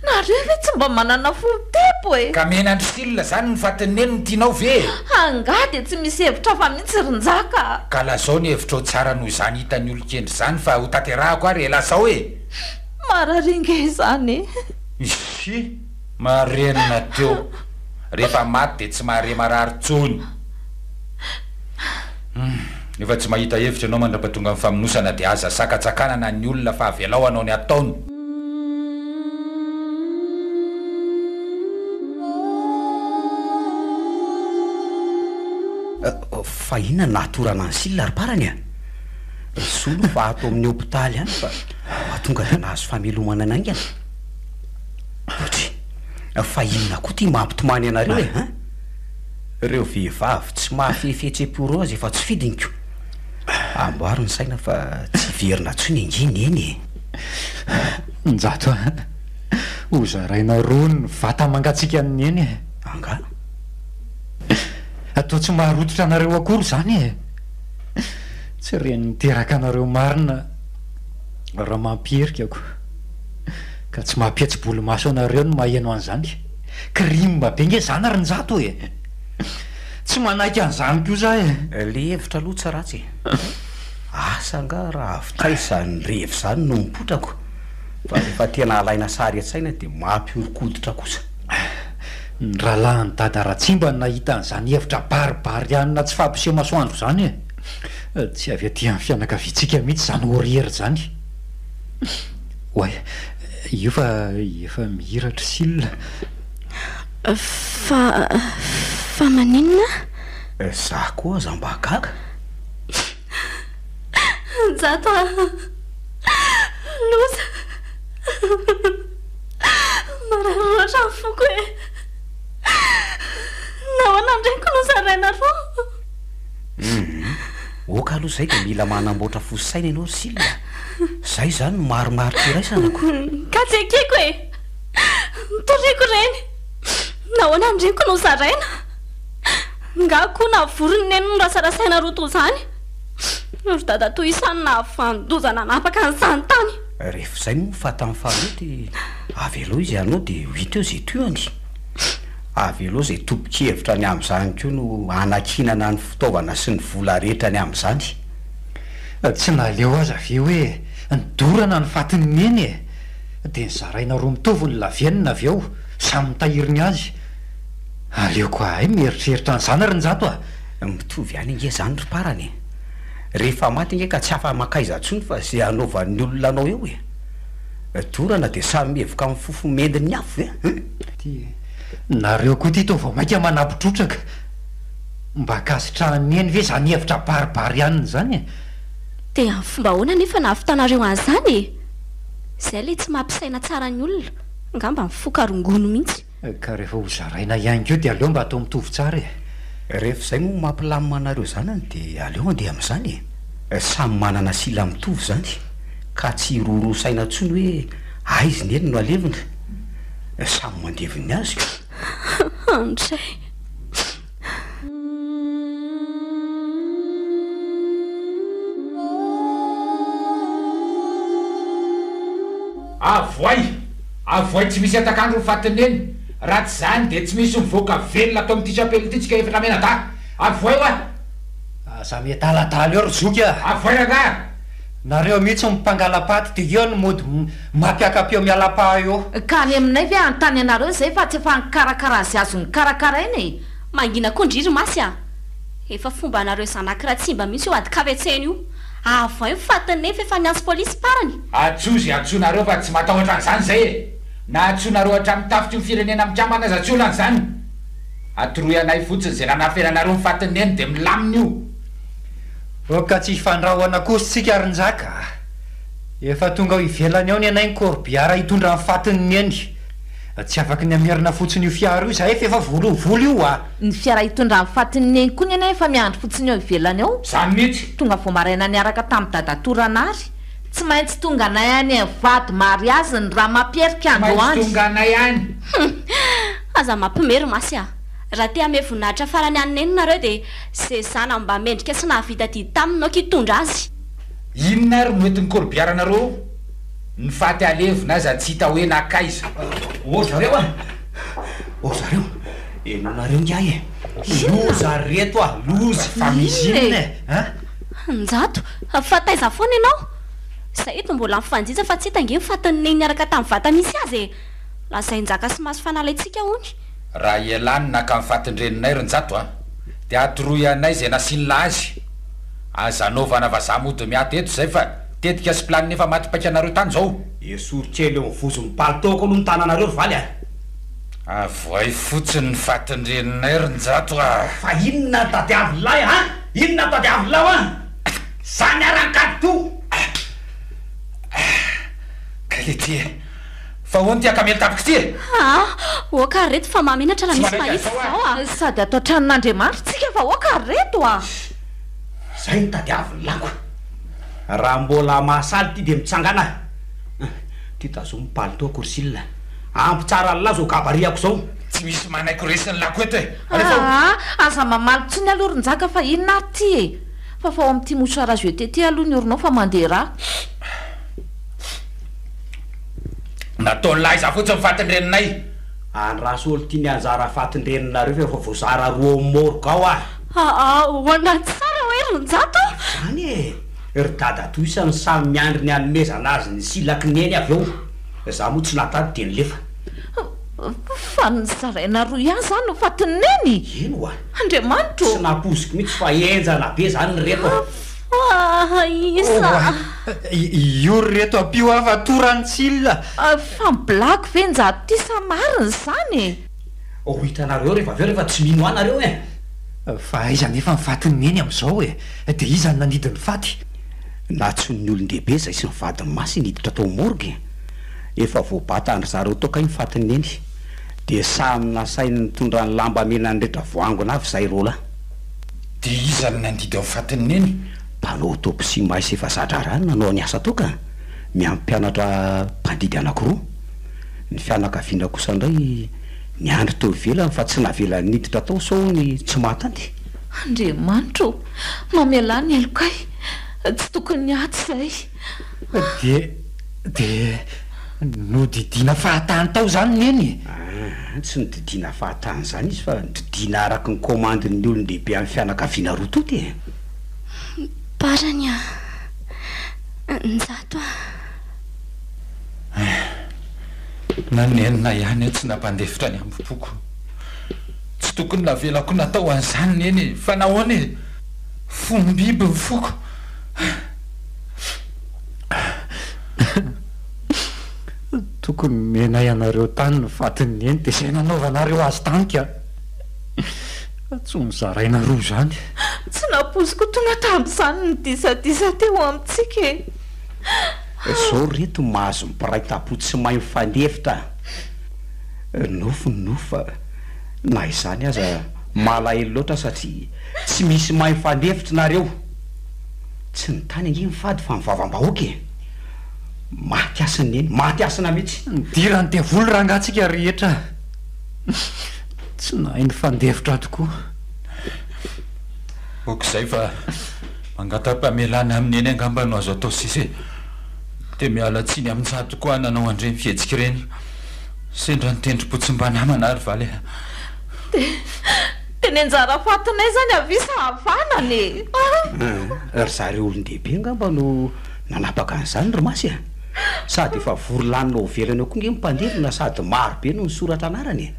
nareo ve tsy mba manana folo-tepo
ka menandry silona zany ny fatineny ny tianao ve
anga de tsy misy hevitra fa mihitsy rinjaka
ka lazao ny hevitra o tsara noho zany hitany olo-kendry zany fa ho tanterahako ary elazao
mararinge zany
isy marenina teo rehefa maty de tsy mahare marary tsony efa tsy mahita hevitra anao mandrapatonga amin'ny famonosana de aza sakatsakanana ny olona fa avelao anao ny ataony
fa ina natorana ny silina ary parany solo fa ato amin'ny hopitaly any fa mahatonga da nahazo famelomana anaingana fa inona koa ty mampitomany anareo reo vehivavy tsy mahafefetseporeo azy efa tsy fidiniko amboary ny saina fa tsy verina tsony anginy eny
njato ho zaraina roa ny vata mangatsika ny eny
anga
atao tsy maharototra anareo akory zany tsy reny niteraka anareo marina raha mampierikako ka tsy mahapiatsy-bolo maso anareo no maheno an'izany krimba be nge zany ary njato tsy manaiky an'izany ko za
le hevitra aloha tsaratsy asa nga raha avitaizany revy zany no mipotrako fa rehefa tena alaina sary a-tsaina de mampiorokoditra kosa
ny rahalahy ny dada ratsimba ny nahita an'izany hevitra baribary anina tsy fampiseho masoandro zany tsy avy aty amin'ny fianakavitsika mihitsy zany horiery zany oay io fa efa mihiratra silona
fa maninona
za koa za mba gaga
jato loza mararoatra ny foko nahoana ndraiko no zaraina roa
oka aloha zay de mila manamboatra fosaina ianao ry silona zay zany no maromaro tiraisanako
ka tsy akeko mitoriako reny nahoana ndreko no zaraina nga koa na vorony neny no rasarasaina roa to zany ry dadato isany na vandozana napaka nyzany tany
rehefa zay no fatamin'ny fahamety avy aloha izy anao de hita eo zay toany avy aloha zay topokevitra ny am'izany ko no anakinana ny fitaovana sy ny vola rehetra ny am'izany
tsy naleo azy avy hoe nidorana ny fatiny neny de nyzaraina roa mitovy ny lavianina avy eo samy mitahiriny azy aleoko ahay mieritreritra n'izany ry njato
mitovy any inge zany ry parany rehefa maty inge ka tsy afa makaiza ntsony fa zay anaovan'ny olona anao eo dorana de samy mevoka amin'ny fofomendiny afo
nareo koa ty to vao mainka manapitrotraka mba kasitrahany eny ve zany hevitra baribary aniny zany
de amin'ny fomba hoana nefa nahavitanareo an'izany zay le tsy mampisaina tsara ny olona ngamba mifoka rongono mihitsy
ka rehefa ho zaraina ihany keo de aleo mba atao mitovy tsara
rehefa zay moa mampilamina anareo zanany de aleo andeha am'izany samy manana sila mitovy zany ka tsy rorosaina ntsony hoe aizy ny eny no alevina samy mandeviny azy
andray
avoay tsy misy atakandro fatiny eny raha tsy zany de tsy misy mivoaka velona atao am'ty sapely ty tsika efatra menada avoay
aza mietaladala eo ry zoky
avoay raga
nareo mihitsy mipangalapaty de eo no mody mampiakapeo mialapaha eo
ka ny aminay ve antany anareo zay fa tsy efa nikarakara azy azo nikarakara eny
mangina kondriry masy efa fomba anareo zanakiraha tsimba mihitsy io adikavetseny io avay fatiny nefa efa niansy polisy parany
atsozy atsonareo fa tsy matahotra an'izany zay na atsonareo hatramin'ny tafitry ny firenena mikamana azy atsola an'izany atoroy anay fotsiny zay nanaferanareo mifatiny eny de milaminy io
ka tsy fandrahoana kositsika arinjaka efa tonga ho ivelany ao ny anay ny korbiara hitondra mifatiny eny tsy afaky ny amerina fotsiny io fiara io zahay fa efa volovolo io
ny fiara hitondra mifatiny eny koa ny anay efa miandry fotsiny eo ivelany ao
zany mihitsy
tonga vo maraina niaraka tamin'ny dadatoranary tsy maintsy tonga anay any vady mariazy ny raha mampiarika androany
tonga anay any
aza mampimery masy raha te ame voninahitra farany anina eny nareo de zay zana mba mendrika sy nahavita didy taminao kitondra azy
inona ry noentin'ny korbiaranareo ny faty alevina aza tsy hita hoe nakaiza
zareo zareo enonareo ngiay loza reto loza
fa misy inona
njato fataiza foana ianao zay eto mbola mifanjitsa fa tsy hitange mifatiny neny niaraka tamin'ny vata misy azy lazainjaka sy maso fanalaitsika hony
raha ialany naka mifatindreninay rynjato de atoroy anay zay nasinla azy azanaovana vazaha mody miaty eto zay fa tetika sy planiny efa matypaika anareo tany zao
esoritsely eo mivozo mipalitoko aloha mitananareo valy
avoay fotsiny ny fatindreninay rynjato
fa inona tady avylay inona tady avylao zany arankato
kalety fa hoany ty akamely tapiky ty
oka reto fa mamenatra raha misy mahitsy zao
sady atao tranon'andriamanitra tsika fa oka reto
zay ny tady avylako raha mbola mahasaly ty de mitsangana ty tazo mipalito korsil ampy tsara lazo gabariako zao
tsy misy manaiky resiny lako eto
aza mamalitsony aloronjaka fa inona ty fa fa ao am'ty mosara azo etety aloha ny orinao fa mandeha raha
nataony lahy za fotsy mifatindreninay
andraso olo ty ny anjara fatindreninareo fa efa voazara roa moroko ao
hoana tsara hoe ronjato
zany ry dada to isany samy miandry ny anomezana azy ny silakiny eny avy eo za moa tsy natady de nylefa
fa nyzaraina roy ihany zany no fatineny
eno
andriamanitro
tsy naposiky mihitsy fa enjana be zany ny reto
isa
io reto ampio avatorany tsilona
fa miblako ve njato ty samariny zany
ho hitanareo rehefa aveo rehefa tsy mino anareo
fa aizany efa mifatiny eny am'izao de izany nanidiny faty
na tsy ny olon-dehibe zay sy mivadiny masy niditra tao morgy efa voabata andry zareo toka iny fatiny eny de samy nasainy nitondrany lamba mena ny rehetra voangona avy zay rola
de izany nandidy amin'ny fatiny eny
mpanao autopsie maisy efa zatra rany nanao ny asa toka miampimpianatra mpandidy anakiroa ny fianakaviana kosa indray niandry teo ivelany fa tsy navelany niditra tao sao ny tsy matandy
andriamanitro mamelany alokay tsy tokony aty zay
de no didiana fahatany tao zany neny
tsy nydidiana fahatany zany izy fa nididiana araky ny commandeny olon-dehibe amin'ny fianakaviana roa to ty
parany njato
nanenina ihany tsy nampandefitra ny ambopoko tsy tokony navelako natao an'izany neny fa nahoany fombiby ny foko
tokony menay anareo tany no fatiny eny dia izay nanaovanareo azy tanka tsy mizaraina roa zany
tsy napoziko tonga tamin'izany ny disadisa teo amintsika
zao reto mahazo mpiray tapo tsy mahay mifandefitra nofo ny nofa na izany aza malahelo loatra satria tsy misy mahay mifandefitra nareo tsy ny tany ange mifady fa mivavam-bahoaka maty asiny eny maty asina mihitsy
nidirany dia volo rangatsika rehetra tsy nahay ny fandefitra tokoa
okizay fa mangata-pamelana amin'ny eny angamba no azo atao sisy dia miala tsiny amin'njato koa nanao andre ny fihetsika ireny sendra nitendrim-po tsy mba namana ary valy
dia ny anjara fatinay zany avisa havanany
ry zareo olon-dehibe angamba no nanapaka an'izany ry masy sady efa vorolanina ovelana eo koa nge mmpandevina sady maro be no nysoratra anarany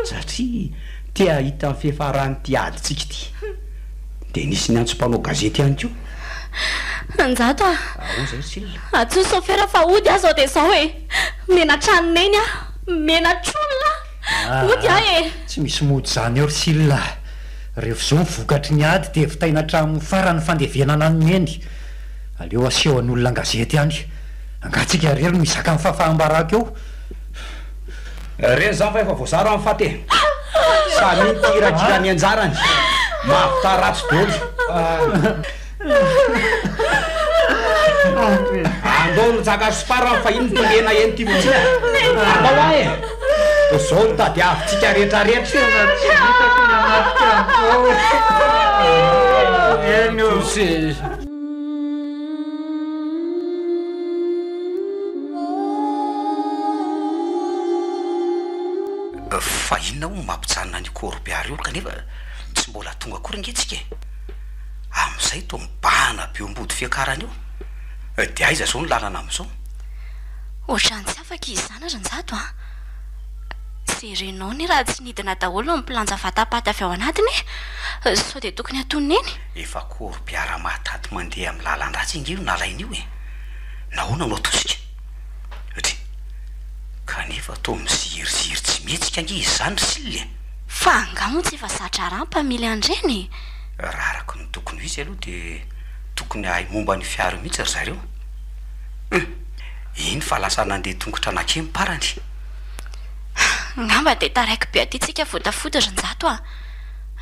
satria tia hita amin'ny fihefarany ty aditsika ty dia nisy ny antsom-panao gazety ihany ko
njato
zay sila
atso sofera fa ody azo dia zao menatranoneny menatronona ody a
tsy misy mody zany eo ry sila rehefa zao mivokatry ny ady dia vitaina tramo farany fandevenana ny eny aleo aseho an'olona gazety ihany angatsika rery no mizaka amin'ny fahafaham-baraka eo
re zany fa efa voazaro amin'ny fate samy tirakirany anjarany mavitaratsy dolo andao nojaka sopara fa iny tolena eny ty fotsiny andao a zao no tady avitsika rehetrarehetra fa inona ho mampijanona ny corbiary olo kanefa tsy mbola tonga kory ngetsika amin'izay to mibahana be ombody fiakarany io dia aiza zao ny lalana amin'izao
ohatrany tsy afaka izy zany ary njato serenao ny raha tsy nidina daholo ny pilanja vatapaty avy ao anatiny sao dia tokony atonina eny
efa corbiara mahatady mandeha amin'ny lalan-dratsy inge io nalaina io nahoana no atosika satria kanefa to miziriziry tsy mihetsika ange izy zany ry sille
fa angamo tsy efa zatra raha mpamily andreny
raha araky ny tokony izy aloha dia tokony ahay momba ny fiaro mihitsy ry zareo iny fa lasa nandeha tongotra anake miparany
ngamba dia taraiky be atytsika votafoty ry njato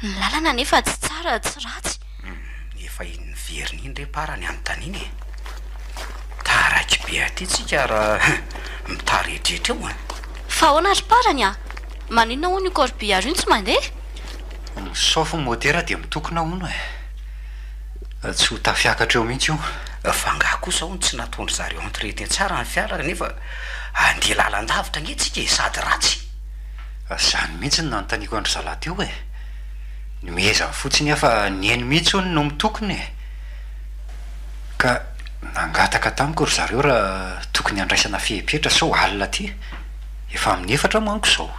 ny lalana nefa tsy tsara tsy ratsy
efa iny veriny iny re parany anontany iny taraiky be atytsika raha mitarehetrehitra eo
fa ahoana ry parany maninona ho ny corbiary iny tsy mandeha
misofo motera dia mitokona ono tsy ho tafiakatra eo mihitsy io
fa ngah kosa ho ny tsy natondry zareo entretien tsara ny fiara nefa andeha lalandavitra ngetsika sady ratsy
zany mihitsy ny nanontaniako andry zalaty eo ny mihezany fotsiny afa ny eny mihitsy ony no mitokony ka nangataka tamiko ry zareo raha tokony andraisana fihepetra sao alina ty efa amin'ny efatra manko zao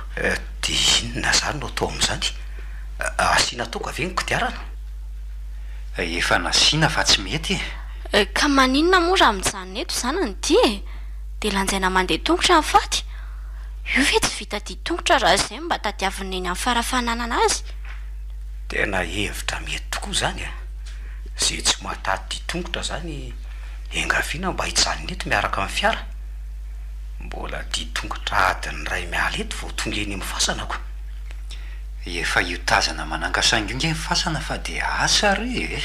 dia inona zany no atao amin'izany asiana toko avy ny kodiarana
efa nasiana fa tsy mety
ka maninona moa raha mijanona eto zany ny ty dia lanjaina mandeha tongotra ny faty io ve tsy vita dia tongotra raha izay mba tadiavina eny amin'ny farafananana azy
tena hevitra mety tokoa zany zay tsy mahatady dia tongotra zany engaviana mba hijanona eto miaraka amin'ny fiara mbola dia tongotra adiny ray miala eto vao tonga eny mifasana ko
efa io tazana manangasaingo inge mifasana fa dia asa re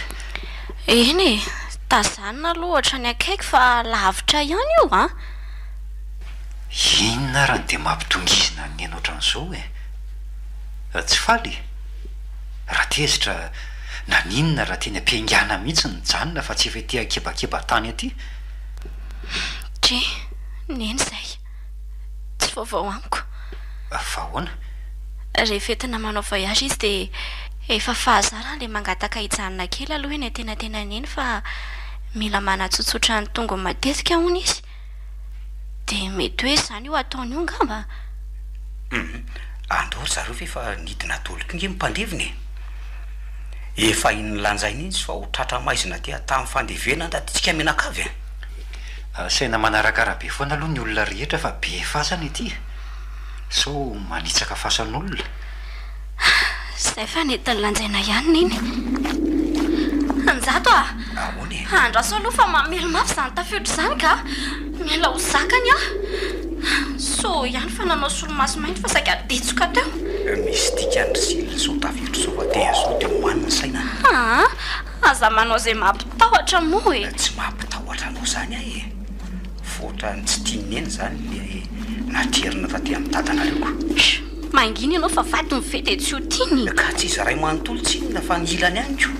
eny tazanina aloha ohatra ny akaiky fa lavitra ihany io
inona raha ny dia mampitongizina ny eny ohatran'izao tsy faly raha tezitra naninona raha teny ampiaingana mihitsy ny janona fa tsy efa ty akebakeba tany aty
tre neny zay misy vaovao amiko.
Vahoana?
Rehefa entina manao voyage izy dia efa fahazara le mangataka hijanona kely aloha eny tena eny fa mila manatsotsotra ny tonga matetika hono izy. Dia mety hoe izany io ataony io ngamba.
Andro zareo efa nidina toloky nge mipandeviny. Efa iny lanjainy izy fa ho tratra maizina ty tamin'ny fandevena da tsika menakavy.
Saina manarakarah-be foana aloha ny olona rehetra fa be fasana ity. So manitsaka fasan'olona.
Zay fa netiny lanjaina ihany iny. Anjato a.
Ahoana?
Andraso aloha fa mamelo mafy izany tafiotra izany ka. Mila ho zakany a. So ihany fa nanao solomaso mainty fa saika ditsoka teo.
Misy tikandry sily so tafiotra so fa tea so dia hoanina saina.
Aza manao izay mampitahotra moa e.
Tsy mampitahotra anao izany ahy e. Fotrany tsy tiany eny izany le naterina taty amin'ny tatana leoko.
Mangina ianao fa vady mivety tsy ho tiany.
Ka tsy izy ray manontolo tsinona fa ny ilany ihany ko.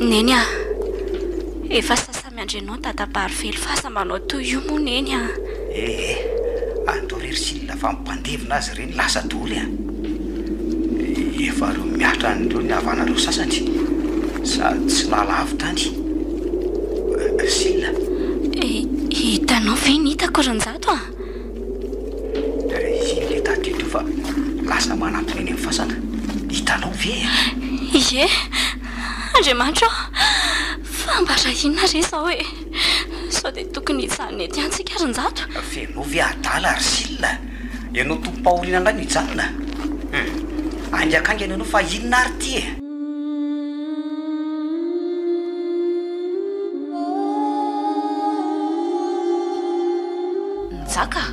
Neny a. Efa sasamiandrenao dadabarifely fahasambanao toy io moa neny a.
Andao rery silina fa mimpandevina azy ireny lasa doly a. Efa reo miatra an'ireo ny havanareo sasany sady tsy lalavy tany. Silina.
Hitanao ve ny hitako Ranjato a?
Iny le taty fa lasa manatony eny amin'ny fasana. Hitanao ve?
Ie, Andriamanitra fa mbara inona re sao hoe sao dia tokony hijanona ety antsika Ranjato.
Fenao ve adala ary silina. Ianao tompo-paholina indray no hijanona. Angiakanga ianao fa inona ary ty e?
Nzaka,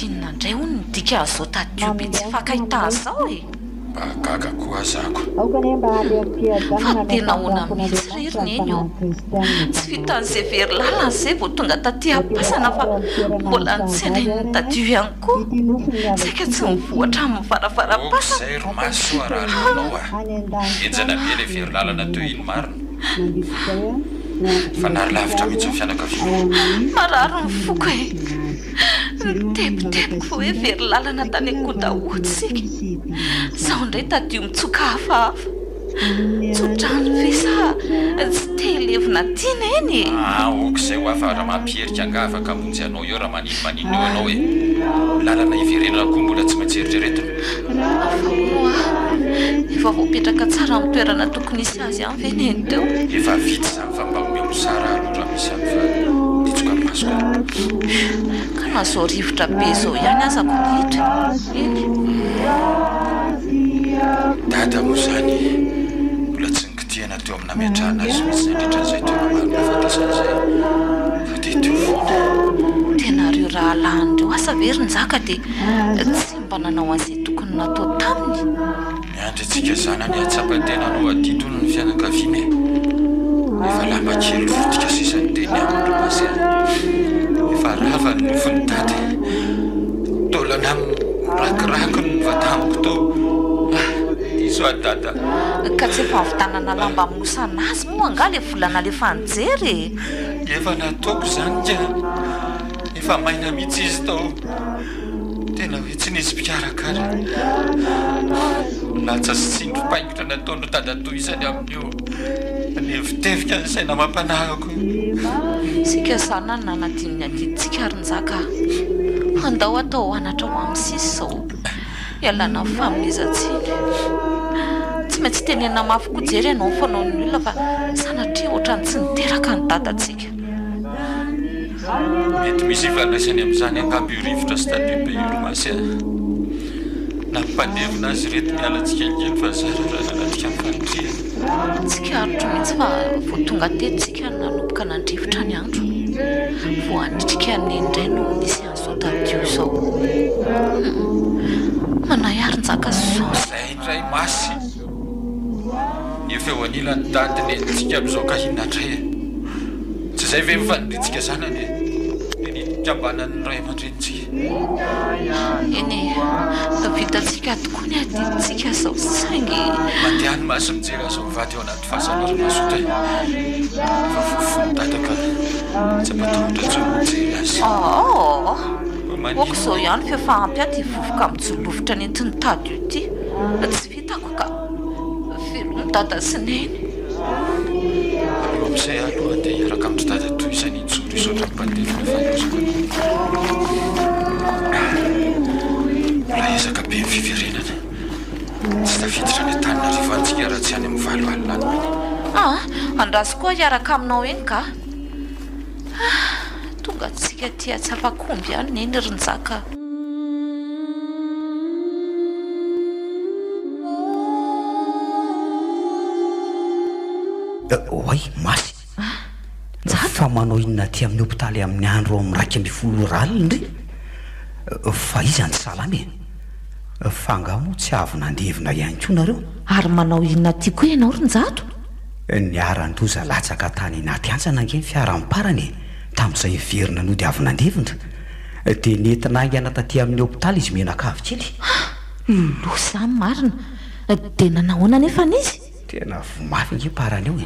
inona indray hono nidika azao tadio be tsy fakahita zao e.
Gaga koa zako.
Fa tena hoana mihitsy reriny eny io. Tsy vitan'izay very lalana izay vao tonga taty am-pasana fa mbola nitsendrainy tadio ihany koa. Saika tsy mivoatra amin'ny varavaram-pasana.
Zay ro masoa raharanao a. Enjana be le very lalana teo iny marina. Fa nary lavitra mihitsy ny fianakaviana.
Marary ny foko e. Nitebitebiko fa hoe very lalana tany Akodaotsika. Zaho indray tadio mitsoka hafahafa. Tsotrano ve sa tsy te-levina tiana eny e.
Ok izay ho afara mampierika anga afaka amonjy anao eo raha manino eo anao hoe lalana iverenana koa mbola tsy maintsy eritreretina.
Moa efa voapetraka tsara amin'ny toerana tokony isy azy any ve neny teo.
Efa vity izany fa mba omeo sara aloha misy any fa ditsoka ny masoko.
Ka nazao rivotra be zao ihany azako ditra. Eny.
Dada moa izany mbola tsy nikitiana teo amina miatrahana azy mihitsy nandritran'izay teo marina fatesanaizay fa dia teo foana.
Tenareo raha lahan'ireo asa very Nzaka dia tsy mba nanao an'izay tokony natao taminy.
Miandry antsika zanany atsapa-tena anao adidony ny fianakaviana efa lamba kely fotika sisany teny amin'ny masy efa rava ny nofony dady taolana mirakiraky ny vatamiko tao. Iso adada
Ka tsy efa avitanana lamba amosana azy moa anga le volana le fanjery.
efa nataoko izany ka efa maina mihitsy izy tao. Tena hoe tsy nisy mpikarakara latsa sy tsindrom-paingitra nataondro tadatoisany amin'io nevitevika ny saina mampanahako.
Sika sana ny nanadininy adiditsika ary Nzaka. Andao atao anatra ho amin'ny sisy zao. Ialana fanomezantsiny. Tsy maintsy tenena mafy koa jery ianao ny fanaon'ny olona fa sanatria ohatrany tsy niteraka ny dadantsika.
Mety misy ifandraisany amin'izany angamba io rivotra sy tadio be oromasy nampandevina azy reto miala tsikakely fa zara raha nanatika mifandria.
Tsika arotro mihitsy fa vao tonga tetytsika nanomboka nandrivotra ny andro. Vao anitrika ny indray no nisy an'izao tadio izao. Manayary Nzaka zao.
Zay indray masy efa eo anilany dadiny enitsika amin'izao ka hinona indray tsy izay ve mifanidritsika zanany nikambanany ray aman-drenitsika.
Eny vitatsika tokoa ny adiditsika zao saingy
mandehany masy mijery azo mivady eo anaty fahasalarana sota fa fofony dadaka tsy ampatahotra tsy mijery azy.
oko zao ihany fiafahampy aty vovoka mijolofotra ny entiny tady io ity tsy vitako ka felo dada sy neny
alo amin'izay aloha dia hiaraka amin'ny dada toy isany intsoro isotra mipandevina fanosiko mbola ezaka be ny fiverenana tsy tafiditra ny tanina rivantsika raha tsy any amin'ny valo alina any
andraso koa hiaraka aminao eny ka tonga tsika tia tsy afakomby any neny rinjaka
oay masy fa manao inona ty amin'ny hopitaly amin'ny andro amin'ny raika amby folo ralina indry fa izy any salamy fa angamo tsy avy nandevina ihany koa nareo
ary manao inona ty koa ianao rinjato
ny aran-doza latsaka tany naty antsana angeny fiara miparany tamin'izay verina no di avy nandevina dia nentinangana taty amin'ny hopitaly izy menakavy kely
losa marina dia nanahoana nefa n'izy
tena vomafy nge parany eo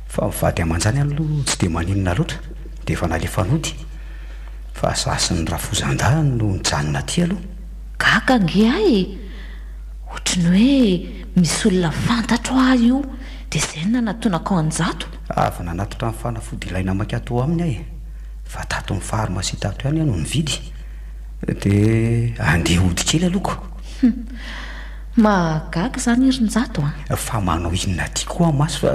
fa mivady aman-jany aloha tsy dia maninona loatra dia efa nalefanody fa sasiny rafozan-da no nijanona ty aloha
gaga nge ahy ohatrany hoe misy olona fantatro ahy io dia izay no nanatonako anjato
avy nanatotra amin'ny fanafody ilaina makato aminy ahy fa tato ny farmasy tato ihany no nividy dia andeha ody kely alohako
mahagaga zany irinjato
fa manao inona ty koa masy fa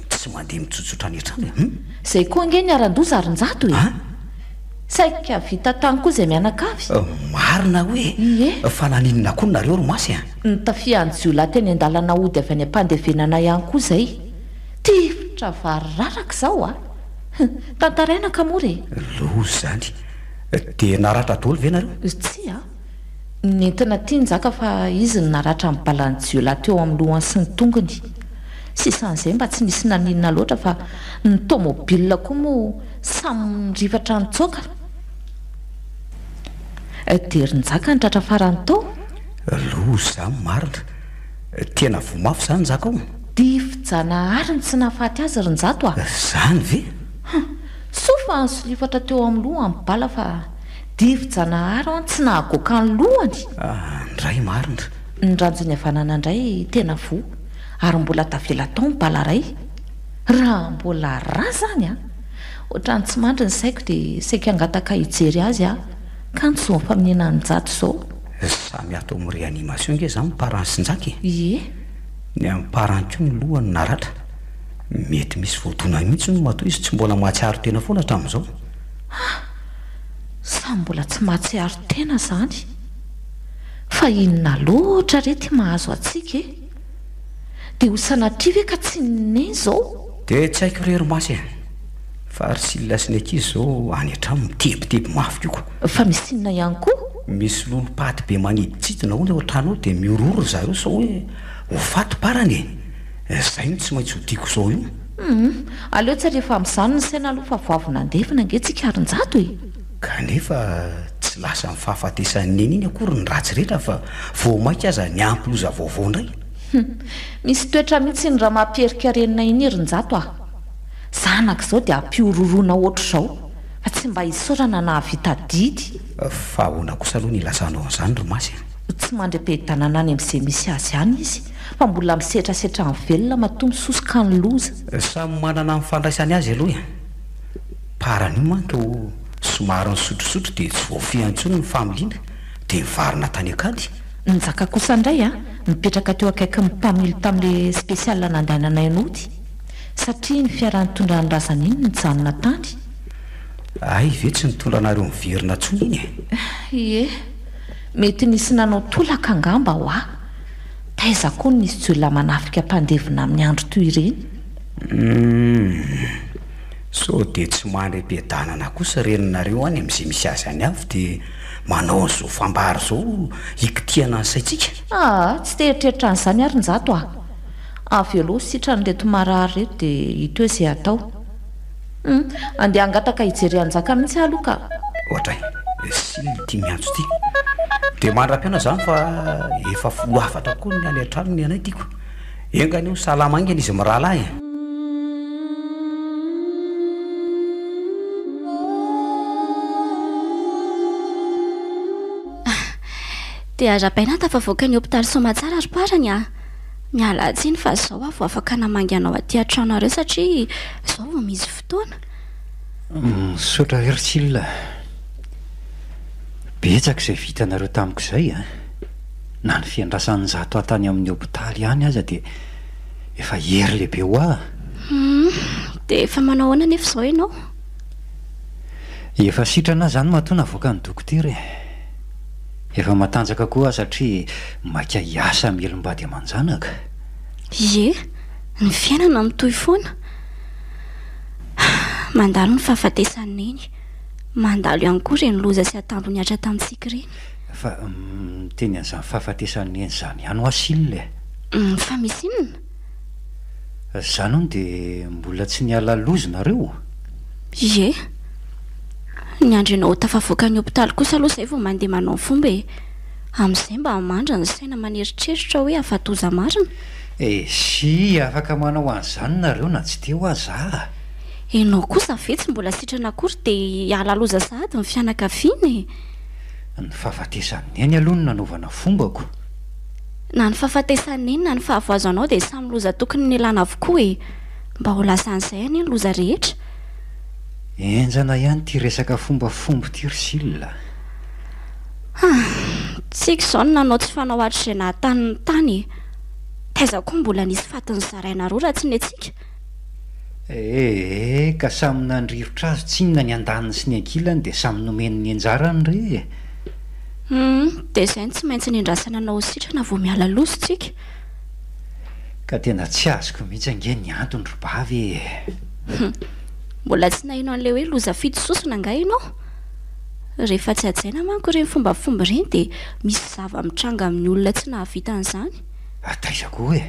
tsy mandeha mitsotsotra ny etrany
izay koa nge ny aran-doza rinjato saika vita tany koa izay mianakavy
marina hoe fa naninona koa nareo ro masy
nitafianjiola teny an-dalana ody avy any ampandevenana ihany koa izay tifitra variraraka izao tantarainaka mory
lozy zany dia naratra dolo ve nareo
tsy nentina tia njaka fa izy ny naratra amin'ny balanjiola teo amin'ny lohany sy ny tongony sisan'izay mba tsy misy naninona loatra fa ny tômôbilina koa moa samy nyrivatra nytsoaka dia rinjaka ny tratra farany tao
lozy zany marina tena vomafy zany njaka ao
dia fijanahary ny tsy nahafaty azy rinjato
zany ve
sofa nsolifatra teo amin'ny loha amin'ny bala fa dia fijanahary ao tsy nahagoaka ny lohany
ndray marina
ny ranjony havanana indray tena vo ary mbola tavela tao mibala ray raha mbola ra zany ohatrany tsy mandry ny saiko dia saika angataka hijery azy ka ny zoa faminena nyjato izao
samy ato amin'ny réanimation nge zany miparany synjaky
ie
ny amparany koa ny lohany naratra mety misy voadona mihitsy no matoa izy tsy mbola mahatsiaro tena foana hatramin'izao
sa mbola tsy mahatsiaro tena zany fa inona loatra rety mahazo atsika dia ho sanatria ve ka tsy nine izao
dia tsy haiko rery masy fa ary silona sy ny ankizy izao any hatrano mitebiteby mafy koa
fa misy inona ihany koa
misy lolo-paty be maniditsitona hoany ao an-trano ao dia miororo zareo sao hoe ho faty parany izay no tsy maintsy hodiako izao io
aleo tsy rehefa amin'izany ny saina aloha fa voavy nandevina nge tsika arin-jato
kanefa tsy lasa amin'ny fahafatesan'ny neny iny akory ny ratsy rehetra fa vo mainka aza ny ampyloza vaovao indray
misy toetra mihitsy ny raha mampiherikarenina iny irin-jato zanaka izao dia ampiororoana ohatr' izao fa tsy mba hisaorana nahavita didy
fa ahoana kosa aloha ny lasanao an'izany ro masy
tsy mandre-pehitanana any amin'izay misy azy ihany izy fa mbola misetrasetra ny velona matoa misosoka ny loza
samy manana ny fandraisany azy aloha paran'io manko somary ny sotrosotro dia tsy voafiantsony ny familiana dia mivarina tany akady
nyjaka kosa indray mipetraka teo akaiky mipamily tamin'le spesiala nandehananay anody satria ny fiarany tondra ny razana iny nijanona tany
ay ve tsy nitondra anareo miverina ntsony iny
ie mety nisy nanao tolaka angamba ho taiza koa n nisy tsy olona manafika mpandevina amin'ny andro toy ireny
so dia tsy mandre-piadanana kosa reninareo any amin'izay misy azy any avy dia manao an'izao fambary izao ikitiana ny saitsika
tsy teheritreritra n'izany ary njato avy aloha sitra nyreto marary reto dia hito hoe izay atao andeha angataka hijery anjaka mihitsy aloha ka
ohatray sily tia miantso ty dia mandra-piana zany fa efa folo afatra koa ny any an-trano ny anay tiako engany io salama ingany izy mirahalahy
dia arapaina tafavoaka ny hopitaly somatsara ary parany a miala tsiny fa zao a vo afaka namanganao aty an-tranareo satria zao vo misy fotoana
misaotra Ertsil betsaka izay vitanareo tamiko izay a na ny fiandrasany zato atany amin'ny hopitaly ihany aza dia efa hery lehibe ho ah
dia efa manao ahoana nefa izao ianao
efa sitrana zany matoa navoaka ny dokotera efa matanjaka koa satria maika hiasa mielombady aman-janaka
ie ny fiainana mitohy foana mandalo ny fahafatesany eny mandalo ihany koa reny loza sy atambo ny atra tamintsika reny
fa teny an'izany fahafatesany eny zany ihany ho asilona
fa misy inona
zany hony dia mbola tsy niala lozy nareo
ie ny andrenao tafavoaka ny hopitaly kosa aloha izay vao mandeha manao ny fomba amin'izay mba mandra ny saina maneritreritra hoe afatoza marina
sy afaka manao an'izany nareo na tsy teo aza
ianao kosa vetsy mbola sitrana akory dia hiala loza sahady ny fianakaviany
ny fahafatesany eny aloha no nanaovana fombako
na ny fahafatesany eny na ny fahavoazanao dia samy loza tokony ny elana avokoa mba ho lasan'izay any ny loza rehetra
enjana ihany ty resaka fombafomba ty Ertsil
tsika izao no nanao tsy fanao atry izay nahatany ny tany taiza koa mbola nisy fatiny zaraina roa raha tsy ny atsika
ka samy nandrivotra azy tsy inona ny andaniny sy ny ankilany dia samy nomeny ny anjarany re
dia izay ny tsy maintsy ny andrasana anao sitrana vao miala lozy tsika
ka tena tsy azoko mihitsy ange ny antony robavy
mbola tsy nahino an'ilay hoe loza fito sosona nga ianao rehefa tsy ajaina manko ireny fombafomba ireny dia misy zava-mitranga amin'ny olona tsy nahavita an'izany
taiza koa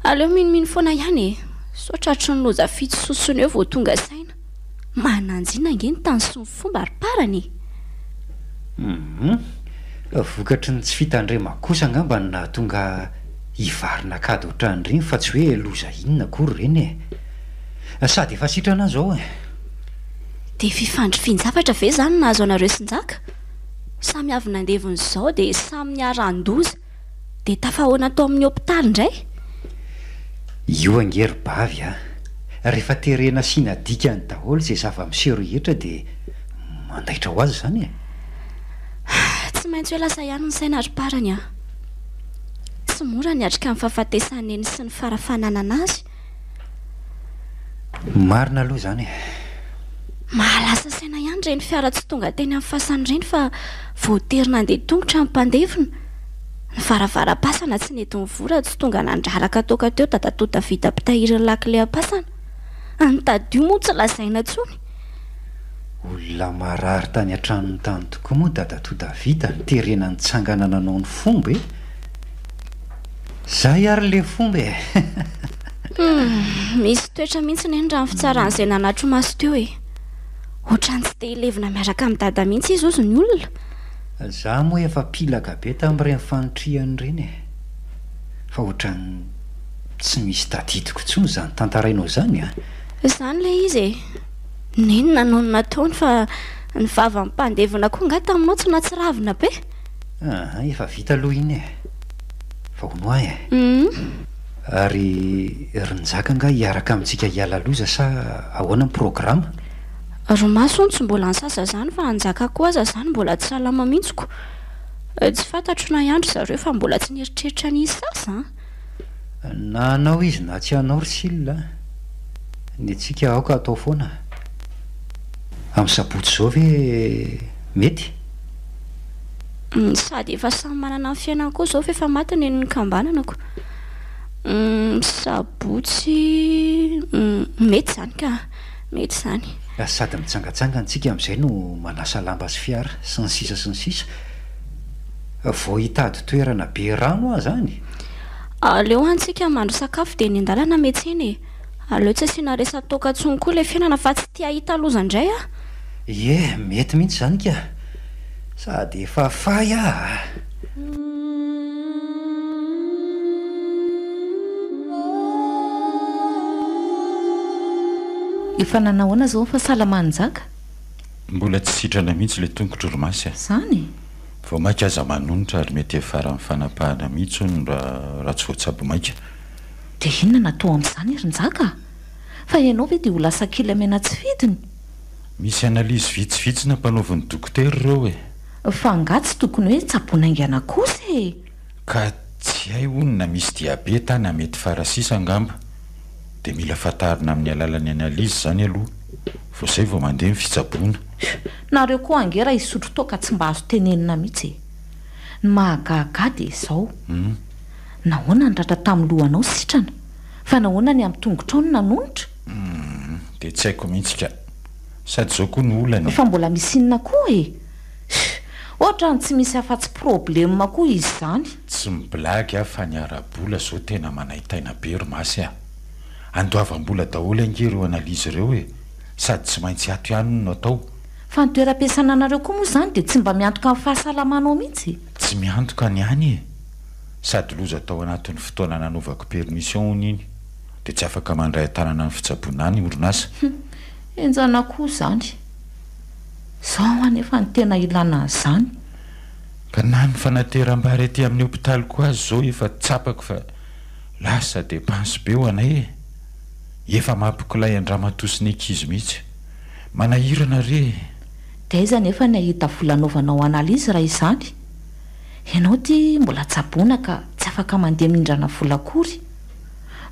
aleo minomino foana ihany soatratry ny loza fito sosona eo vao tonga saina mananjina ange ny tany sy ny fomba ary parany
vokatry ny tsy fitandrema kosa angamba ny nahatonga hivarina kady ohatran'ireny fa tsy hoe loza inona kory ireny sady efa sitrana zao
dia fifandrifian-javatra ve zany nahazo anareo sinjaka samy avy nandevony izao dia samy niaran-doza dia tafahoana tao amin'ny hopitaly indray
io angery bavy rehefa terena sy nadikany daholo izay zava-miseho rehetra dia mandaitra ho azy zany
tsy maintsy hoe lasa ihany ny saina ary parany tsy mora ny atrika amin'ny fahafatesany eny sy ny farafananana azy
marina aloha zany
mahalasa saina ihany reny fiara tsy tonga teny amin'ny fasany ireny fa voaterina andeha tongotra amin'ny mpandevona ny varavara-pasana tsy nety mivora tsy tonga nandraraka toka teo tatatota vita pitahirin'ny lakile am-pasana ny tadio moa tsy lazaina tsony
olona marary tany an-tranony tany tokoa moa tatatota vita niterena ny tsanganana anao ny fomba zay ary le fomba
misy toetra mihitsy ny eny raha ny fitsaran'izay nanatro maso teo ohatrany tsy te hilevina miaraka amin'ny dada mihitsy izy ozy ny olona
za moa efa pilaka be tamin'ireny fanotriany ireny fa ohatrany tsy misy tadidiko tsony zany tantarainao zany
zany le izy neny nanao ny nataony fa ny vava mmpandevona koa nga taminao tsy natsiravina be
efa vita aloha iny fa hono ary rynjaka nga hiaraka amintsika hiala loza sa ahoana ny programa
romaso ony tsy mbola nisasa zany fa anjaka koa aza zany mbola tsy salama mihitsiko tsy fantatro na iandro zareo fa mbola tsy nieritreritra ny izy sasa
na anao izy na tsy anao Ertsil ny atsika aoka atao foana amin'ny sabotsy zao ve mety
sady efa samy manana ny fiainana koa zao fa efa matiny eny ny kambananako sabotsy mety zany ka mety zany
sady mitsangatsanga ntsika amin'izay no manasa lamba sy fiara sy ny sisa sy ny sisa vao hitady toerana be rano zany
aleo antsika mandro sakafo dia ny an-dalana mety eny aleo tsy asiana resa-toka ntsony koa ilay fiainana fa tsy tia hita loza indray
mety mihitsy zany ka sady efa fay
efa nanahoana zao fa salamanjaka
mbola tsy sitrana mihitsy le tongotra romasy
zany
vao maika aza manonitra ary mety efara amin'ny fanapahana mihitsy raha tsy voatsabo maika.
dia inona natao amin'izany Rinjaka? Fa ianao ve dia ho lasa kely amena tsy fidiny?
Misy analizy vitsivitsy nampanaovan'ny dokotera ireo e.
Fa angatsy tokony hoe tsabonaingana kosa e.
Ka tsy hay onona misy diabeta na mety farasisa angamba, dia mila fantarina amin'ny alalan'ny analizy zany aloha, vao izay vao mandeha ny fitsaboana.
Nareo koa angera hisotro toka tsy mba azo tenenina mihitsy. Ny mahagaga dia izao. Nahoana ny ratra tamin'ny lohanao sitrana? Fa nahoana ny amin'ny tongotrao no nanonitra?
Dia tsy haiko mihitsy ka. Sady izao koa no olana.
Fa mbola misy inona koa e? Ohatra ny tsy misy afa-tsy problema koa izy izany.
Tsy mibilagy aho fa ny ara-bola zao tena manahitaina be Romasy aho. Andoavam-bola daholo ange ireo analizy ireo e. Sady tsy maintsy ato ihany no atao.
Fa ny toeram-piasana anareo koa moa izany dia tsy mba miantoka amin'ny fahasalamanao mihitsy.
Tsy miantoka ny any e. Sady loza tao anatin'ny fotoana nanovako permission iny, dia tsy afaka mandray tanana ny fitsaboana any orinasa.
Enjana koa izany. Zao anefa ny tena ilana izany.
Ka na ny fanateram-bary aty amin'ny hopitaly koa azy zao efa tsapako fa lasa dépense be ho anay e. Efa mampikilay andramatosin'ny ankizy mihitsy. Manahirana re.
Dia iza nefa ny ahita vola anaovanao analizy raha izany. Ianao ty mbola tsaboana ka tsy afaka mandeha mindrana vola akory.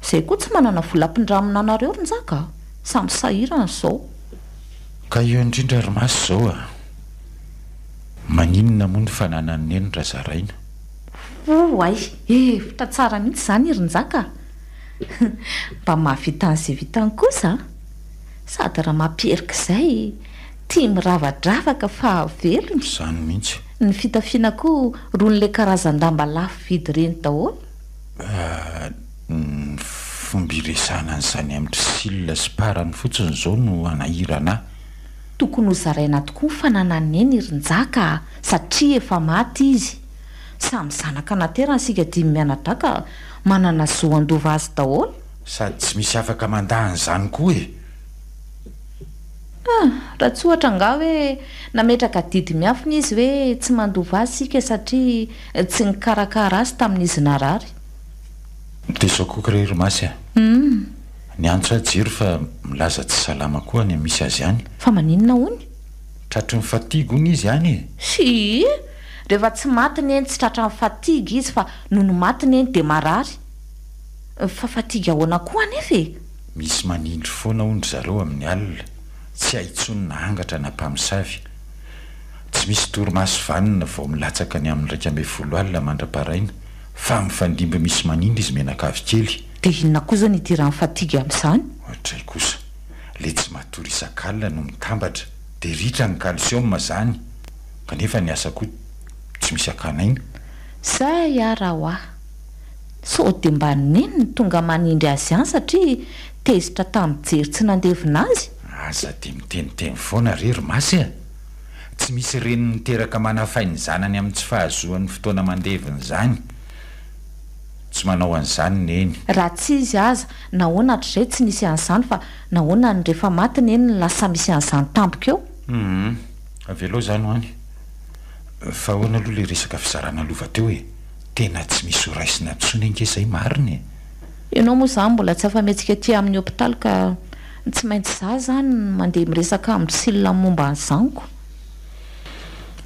Izay koa tsy manana vola ampindramina anareo Rinjaka. Samy sahirana izao.
Ka eo indrindra Romasy zao a. Maninona moa ny fananany nenitra zaraina?
Ay, fitra tsara mihitsy izany Rinjaka. Mba mahavita an'izay vitany kosa. Sady raha mampiherika izay, tia miravadravaka fa velony.
Izany mihitsy.
Ny fitafiana koa ron'le karazan-damba lafo vidy reny daholo.
Ny fomba iresana an'izany amin'ny Priscille sy parany fotsiny zao no anahirana.
Tokony ho zaraina tokoa ny fananany neny Rinjaka satria efa maty izy. Samy zanaka naterana sika dimy mianadraka manana zo andova azy daholo.
Sady tsy misy afaka mandahany zany koa e.
Raha tsy ohatra nga hoe nametraka didy miafina izy hoe tsy mandova azy sika satria tsy nikarakara azy tamin'izy narary.
Dia izao koa kiray Romasy a. Ny antso ajiro fa milaza tsy salama koa ny misy azy ihany.
Fa maninona hony?
Tratry ny fatigue hony izy ihany e.
Si, rehefa tsy matiny eny tsy tratra ny fatigue izy fa noho ny matiny eny dia marary. Fa fatigue ahoana koa anefa e?
Misy manindry foana ondry zareo amin'ny alina. Tsy haitsony na angatra na mpamosavy. Tsy misy torimaso vanina vao milatsaka ny amin'ny 12 alina mandra-paraina. Fa mifandimby misy manindry izy menakavy kely.
Dia inona kosa ny idiran'ny fatigue amin'izany?
Ohatray kosa, le tsy matory isan-kalina no mitambatra, dia ritra ny calcium zany. Kanefa ny asa koa tsy misy akanaina.
Zay ara ho ahy. Sao dia mba neny ny tonga manindry azy ihany satria tezitra tamin'ny jery tsy nandevina azy.
Aza dia miteniteny foana re Romasy a. Tsy misy reny niteraka manafainy zanany amin'ny tsy fahazoan'ny fotoana mandevina izany. Tsy manao an'izany neny.
Raha tsy izy aza, nahoana hatr'izay tsy nisy an'izany fa nahoana ny rehefa maty neny ny lasa misy an'izany tampoka eo.
Avelao izany ho any. Fa ahoana aloha le resaka fizarana lova teo e. Tena tsy misy horaisina ntsony ange izay marina e.
Ianao moa izany mbola tsy afa-mihetsika aty amin'ny hopitaly ka tsy maintsy za zany mandeha miresaka amin'ny Priscille momba an'izaniko.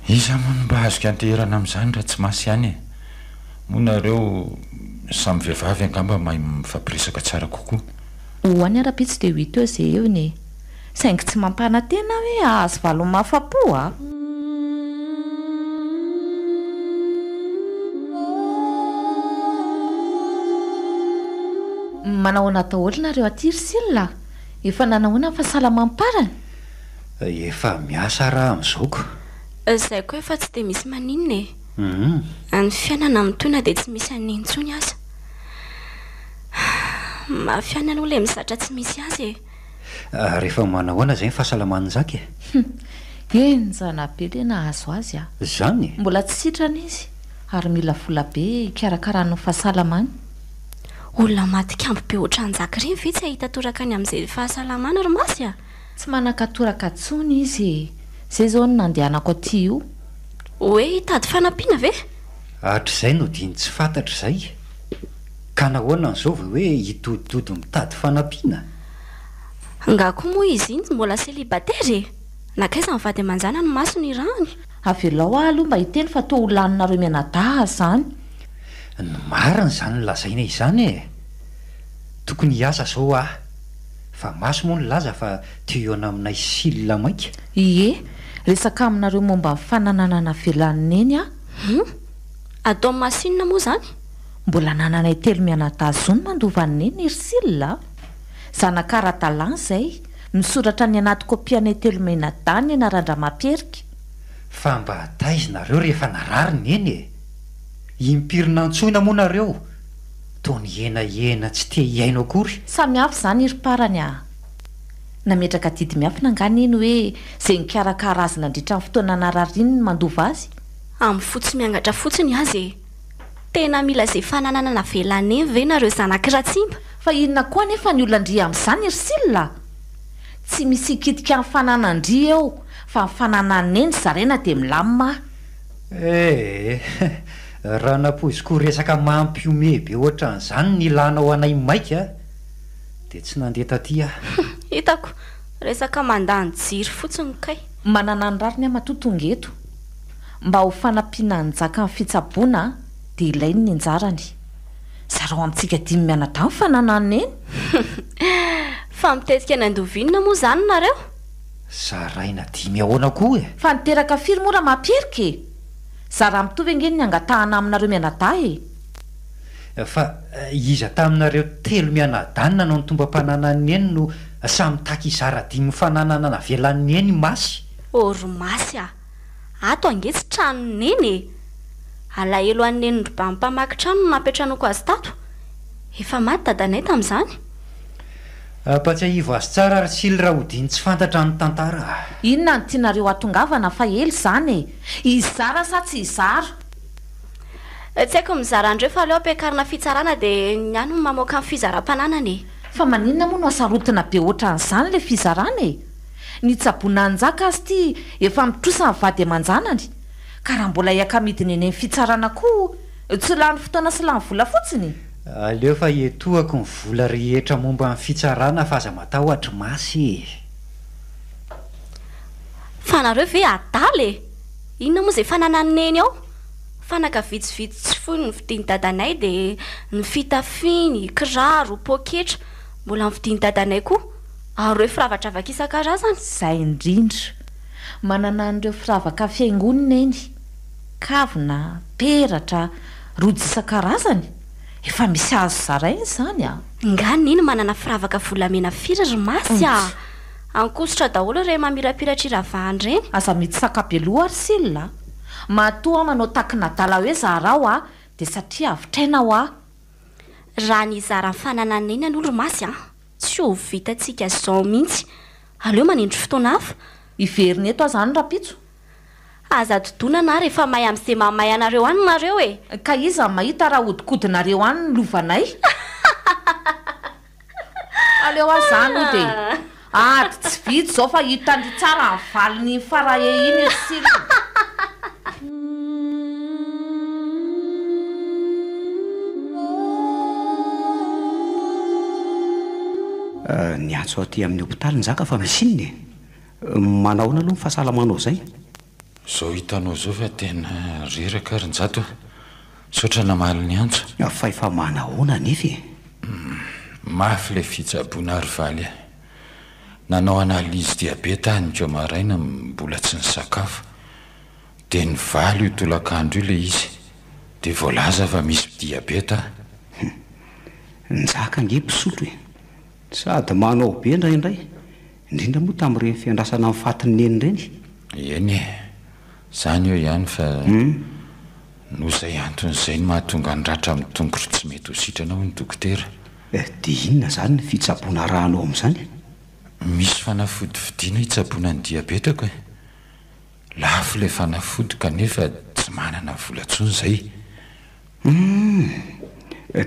Iza moa no mba azoko anteherana amin'izany raha tsy masy ihany e. Moa nareo samy vehivavy angamba mahay mifampiresaka tsara kokoa.
Ho any ara-pitsy dia ho ito eo izay eo ne. Saingy tsy mampana-tena hoe ahazo valony mahafa-po a. Manahoana daholo nareo aty Priscille? Efa nanahoana ny fahasalamam-parany?
Efa miasa raha amin'izao.
Izay koa efa tsy dia misy maninona e. Ny fiainana mitona dia tsy misy an'iny intsony aza. Mafiana aloha ilay mizatra tsy misy azy e.
Rehefa manahoana izay ny fahasalaman'ny zaka e.
Eny zanabe le nahazo azy a.
Zany?
Mbola tsy sitrana izy ary mila vola be ikarakarana ny fahasalamany.
Olona maty kambo be ohatran'ny zaka ireny ve tsy ahita toraka any amin'izay fahasalamana Romasy a?
Tsy manakatoraka intsony izy. Zay zao no nandehanako aty io.
hoe hitady fanampiana ve
hatr'izay no diny tsy fantatra izay ka nahoana n'izao va hoe hitoditody mitady fanampiana
nga koa moa izy iny mbola célibataire nakaiza mivady aman-jana no maso ny rany
avelao ah aloha mba hiteny fa to ho laninareo mianadaha zany
ny marina izany ny lazaina izany e tokony hiasa zao ah fa maso moa ny laza fa teo ena aminay silina mainka
ie resaka aminareo momba mifanananana velanina eny a
atao masinina moa zany
mbola nananay telo mianadaha zony mandovan'ny eny ery silina zanakara-dalàna izay misoratra ny anaty kopianay telo menadany anarandra-maperika
fa mba hataizynareo rehefa narariny eny e impirina antsoina moa nareo toa ny ena tsy te hiaino akory
samy hafa izany iri-parany a nametraka didy miafina angany eny hoe zay nikarakara azy nandritra ny fotoana narariny ny mandova azy
amin'ny fotsy miangatra fotsiny azy e tena mila zay fananana velana eny ve nareo zanak'iratsimba
fa inona koa nefa ny olona-ndria amin'izany ry silina tsy misy ikitika ny fananan-dria eo fa nyfananana eny zaraina dia milamima
raha napoiziko resaka mampiomebe ohatra n'izany ny lanao anay maika dia tsy nandeha taty ah
hitako resaka mandany jiry fotsiny kay
manana ny rariny amatotongeto mba ho fanampiana ny jaka ny fitsaboana dia ilainy ny anjarany zarao amintsika dimy mianadaha ny fananana eny
fa mitetika ny andovinina moa zany nareo
zaraina dimy ahoana koa e
fa niteraka firy moa raha mamperika e zara mitovy angeny ny angatahana aminareo mianadaha e
fa iza taminareo telo mianadaha nanao ny tombam-pananany eny no samy taky izara dimy mifananana navelan'ny eny masy
orymasy a ato angetsy tranony eny e alahelo aneny roba mpamaky trano no nampetranoko azy tato efa maty dadanay tamin'izany
ampatsiahivo azy tsara ary sily raha hodiny tsy fantatra ny tantara
inona ny tianareo atongavana fa ely izany e izara sa tsy izara
tsy haiko mizara andreo fa aleo ampiakarina fitsarana dia ny any no mamoaka amin'ny fizaram-pananana e
fa maninona moa no asarotina be ohatra n'izany le fizarana e ny tsaboana anjaka azy ty efa mitrosa ny vady aman-janany ka raha mbola hiakamidiny eny amin'ny fitsarana koa tsy lany fotoana sy lany vola fotsiny
aleo fa etoako ny vola rehetra momba ny fitsarana fa aza matahotra masy
fa nareo ve adaly e inona moa izay fanananeny ao fanaka vitsivitsy tsy foy ny vidiny dadanay dia ny fitafiny kiraro poketra mbola ny vidiny dadanay koa ary reo firavatra avaka isan-karazany
izay indrindra manana an'ireo firavaka fiaingonina eny kavina peratra rojo isan-karazany efa misy azo zarainy izany a
ngany iny manana firavaka volamena firy masy a ankosotra daholo re mamirapiratra iravahany reny
aza mity sakabeloha ary silina matoa manao takina dala hoe zarao a dia satria avitrainao a
raha ny zara nyfananana eny an'olo masy a tsy ho vitantsika zao mihitsy aleo manindry fotoana hafa
iveriny eto azany rapitso
aza dodonana rehefa mahay amin'izay mamay anareo any nareo e
ka iza ny mahita raha hodikodinareo any ny lovanay aleo azany o dia ady tsy vitsy zao fa hitandry tsara ny valiny farahe iny sila
ny antso aty amin'ny hopitaly ny zaka fa misinny manahoana aloha mifahasalamanao zay
zao hitanao zao fa tena reraka rynjato sotra namaly ny antso
fa efa manahoana nefa
mafy le fitsaboana ary valy a nanao analizy diabeta ny komaraina mbola tsy ny sakafo dia ny valy io tolakandro io le izy dia voalaza fa misy diabeta
nzaka nge mpisotro e sady manao be ndraindray indrindra moa tamin'ireny fiandrasana amin'ny fatiny eny reny
eny e izany eo ihany fa no izay anton'izay ny mahatonga ny ratra amin'ny tongotro tsy mety ho sitranao ny dokotera
dia inona izany ny fitsaboana rahanao amin'izany
misy fanafody vidiana hitsaboana ny diabetako e lafo le fanafody kanefa tsy manana volantsony izay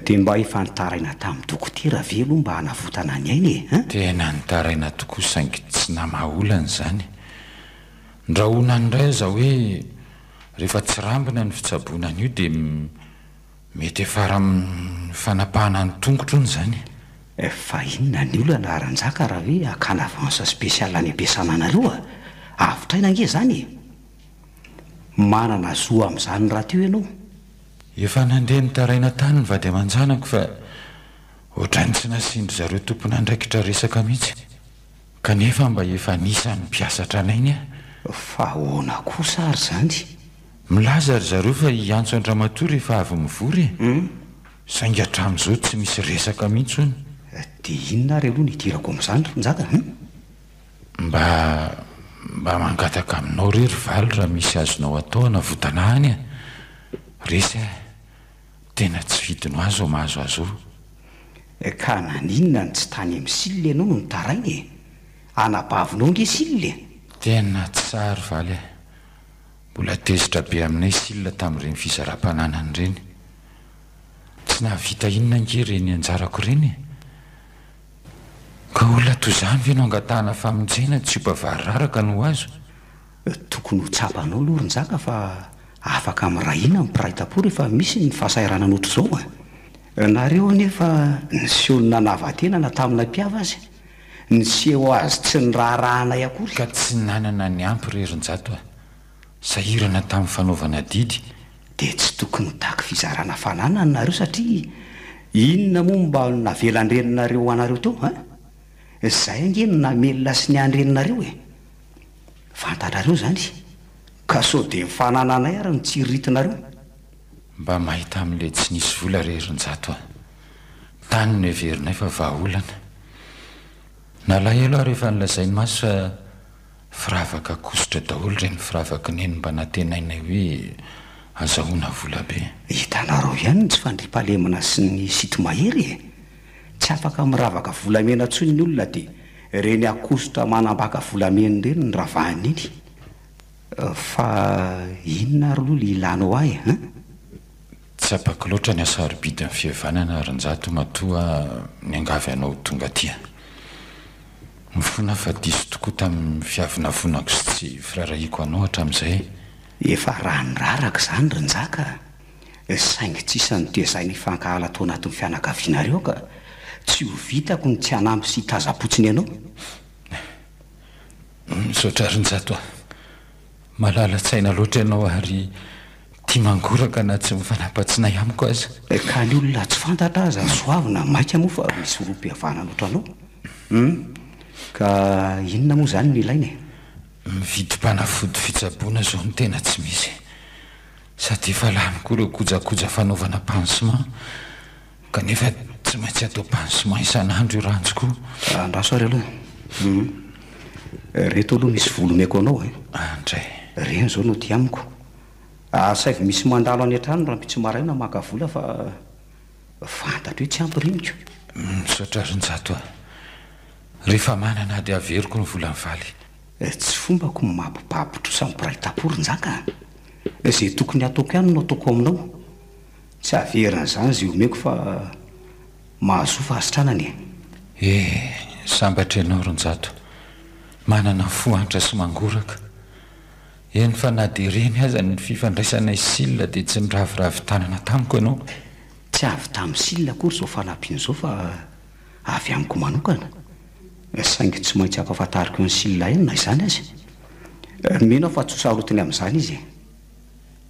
dia mba efa nitaraina tamin'ny dokotera ve aloha mba hanavotana ny ainy e
tena nitaraina tokoa saingy tsy namaolana izany ndrahona ndray aza hoe rehefa tsy rambina ny fitsabonana io dia mety efara fanapahana ny tongotro ny zany
fa inona ny olona aranjaka raha hoe akana avansa spesial any ampiasana anareo avotraina ange zany manana zoa amin'izany raha teo ianao
efa nandeha ny taraina tany ny vady aman-janako fa ohatrany tsy nasindry zareo tompona andraikitra resaka mihitsy kanefa mba efa nisany mpiasatra anainy
fa hoana kosa ary zany
milaza ry zareo fa hiantso andramatory efa avy mivory saingy hatramin'izao tsy misy resaka mihitsy ony
dia inona ary aloha nidirako amin'izany ronjaka
mba mangataka aminao rery valy raha misy azonao atao anavotana any resy tena tsy vidino azo mahazo azo
ka naninona ny tsy tany amin'ny sille ianao no nitarainy anabavinao nge sille
tena tsary valy mbola tezitra be aminay sille tamin'ireny fizaram-pananany ireny tsy nahavita inona nge reny anjarako ireny ka olona toy izany ve no angatahana famonjena tsy hompavararaka no azo
tokony ho tsapanao aloha ronjaka fa afaka amin'rahina mipiraita-po rehefa misy ny fahasairanana ohatr'izao nareo nefa niseho-ny nanavatena tamina mpiava azy niseho azy tsy ny raharahanay akory
ka tsy nanana ny ampy rerinjato sahirana tamin'ny fanaovana didy
dia tsy tokony hotako fizarana fananany nareo satria inona moa mba navelandreninareo anareo teo izay ange no namelona sy ny andreninareo fantatrareo zany ka so dia mifanananay ary nitsiritinareo
mba mahita amin'le tsy nisy vola rerinjato tany no everinay fa vahaolana nalahelo aho rehefa nilazainy maso fa firavaka kosotra daholo reny firavaka neny mba natenainay hoe azahoana vola be
hitanareo ihany tsy fandrimpalemina sy ny sito mahery tsy afaka miravaka volamena tsoy ny olona dia reny akosotra manambaka volameny reny ny ravahany iny fa inona ary aloha le ilanao ahy
tsy apaka loatra ny asarobidy amin'ny fihavanana rynjato matoa ny angavy anao tonga tia mifona fa diso tokoa tamin'ny fiavinavonako sy tsy firarahiko anao hatramin'izay
efa raha ny raraka izany rynjaka saingy tsisany toezay ny fankahala tao anatin'ny fianakavianareo ka tsy ho vitako ny tsy hanampy sy hitaza-potsiny ianao
misaotra rynjato malala-tsaina loatra ianao ary tia mangoraka na tsy mifanapatsinay amiko aza
ka ny olona tsy fantatra aza soavina maika moa fa misy oroam-pihavanana oatra anao ka inona moa zany ny ilainy
mividim-panafody fitsaboana zao ny tena tsy misy sady efa laniko ireo kojakoja fanaovana pansement kanefa tsy maintsy atao pansement isan'andro io ranjoko
andraso ary aloha reto aloha misy volomeko anao
andray
reny zao no ty amiko saivy misy mandalo any an-trano raha mpitsy maraina maka vola fa fantatra hoe tsy ampiriniko
misaotra rynjato rehefa manana ady averiko ny vola nyvaly
tsy fombako mampibabotra sampiraita-po rynjaka zay tokony ataoko ihany no ataoko aminao tsy averina zany zay omeko fa mahazo fahasitranany
sambatra ianao rynjato manana fohantra sy mangoraka eny fa na dia reny aza ny fifandraisanay silla dia tsy niraviravy tanana tamiko ianao
tsy avy tamin'ny silla akory zao fanampian'izao fa avy amiko manokana saingy tsy maintsy ampafantariko eo ny silla eny na izany azy mino aho fa tsosarotiny amin'izany izy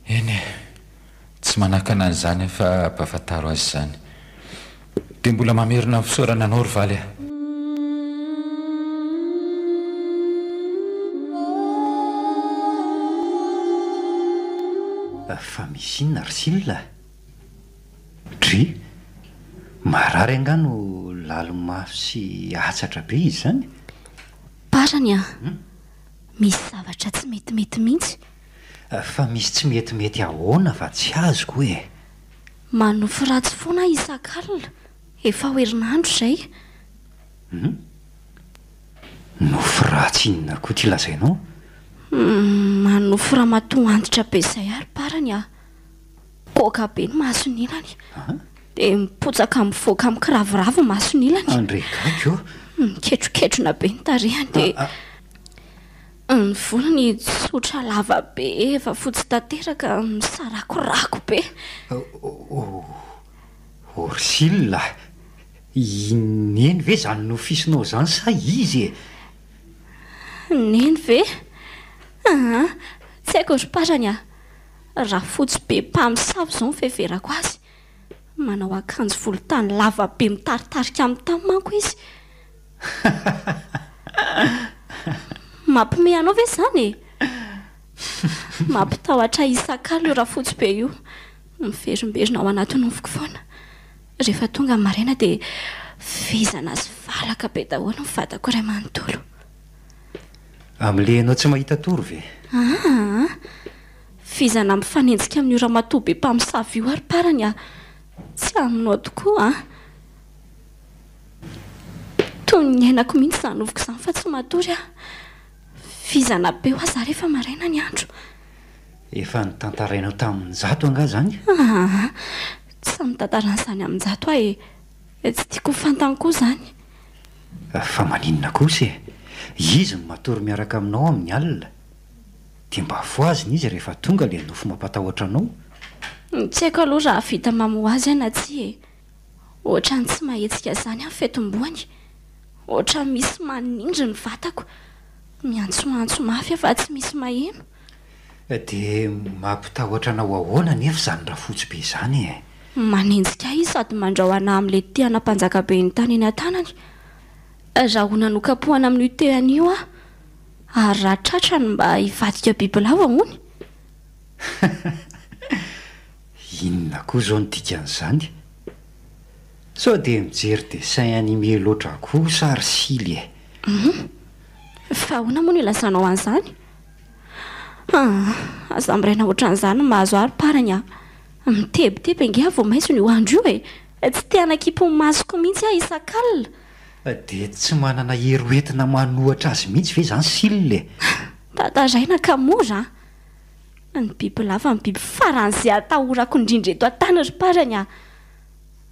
eny tsy manakana an'izany fa ampafantaro azy izany dia mbola mamerina ny fisaorana anao ry valy
fa misy inona ry silla dry marary angano lalomafy sy atsatra be izy zany
parany misy zavatra tsy metimety mihitsy
fa misy tsy metimety ahoana fa tsy azoko hoe
manofo ratsy foana isan-kalina efa hoerinandro izay
nofo ratsy inona koa ty lazainao
manofo raha matoa antitra be izay ary parany koka be ny masonilany dia mipotsaka mivoaka amin'ny kiravoravo masonilany
andrekako
miketroketrona be ny tarehany dia ny volony tsotra lava be efa fotsy tanteraka misarakorako be.
Orsila, neny ve zany no fisinao zany sa izy e?
Neny ve? Tsy haiko ry parany a. Raha fotsy be mpamosavy izao ny feverako azy. Manao akanjo volontany lava be mitaritarika amin'ny tany manko izy. Mampime anao ve zany e? Mampitahotra isakalo io raha fotsy be io. Miverimberina ao anaty nofoko foana. Rehefa tonga amin'ny maraina dia fizana sy valaka be daholo ny vatako iray manontolo.
Amin'ile ianao tsy mahita toro ve?
Fizana mifanenjika amin'ny ora matoa be mpamosavy io ary parany a. Tsy aminao tokoa toy ny ainako mihitsy izany novoko izany fa tsy matory a. Fizana be ho aza rehefa maraina ny andro.
Efa nitantarainao tamin'ny zato anga zany?
Tsy mitantaran'izany amin'ny zato e. Tsy tiako fantany koa zany.
Fa maninona kosa e? Izy no matory miaraka aminao amin'ny alina. Dia mba foaziny izy rehefa tonga le nofo mampatahotra anao.
Tsy haiko aloha raha vita mamoha azy na tsy e. Ohatra ny tsy mahetsika zany amin'ny fetom-boany. Ohatra misy manindry ny vatako. Miantsoantso mafy fa tsy misy maheno.
Dia mampitahotra anao ahoana nefa zany raha fotsy be zany e?
Manenjika izy sady mandrahoana amin'ilay tiana mpanjaka be ny tany eny an-tanany. Raha ho nanokapohana amin'ny tean'io ary raha tratrany mba hivadika bibilava hony.
Inona koa zao ny dikan'izany? Sao dia mijery dessin animé loatra kosa ary sily e.
Fa hoana moa no ilazanao an'izany? Aza miraina ohatran'izany mahazo ary parany a. Mitebiteby ange vao maitso ny andro io e. Tsy te kipo masoko mihitsy isan-kalina.
Dia tsy manana hery entina manohatra azy mihitsy ve zany sily e?
Tantaraina ka mora. Ny bibilava ny biby faran'izay atahorako indrindra eto an-tany ry parany a.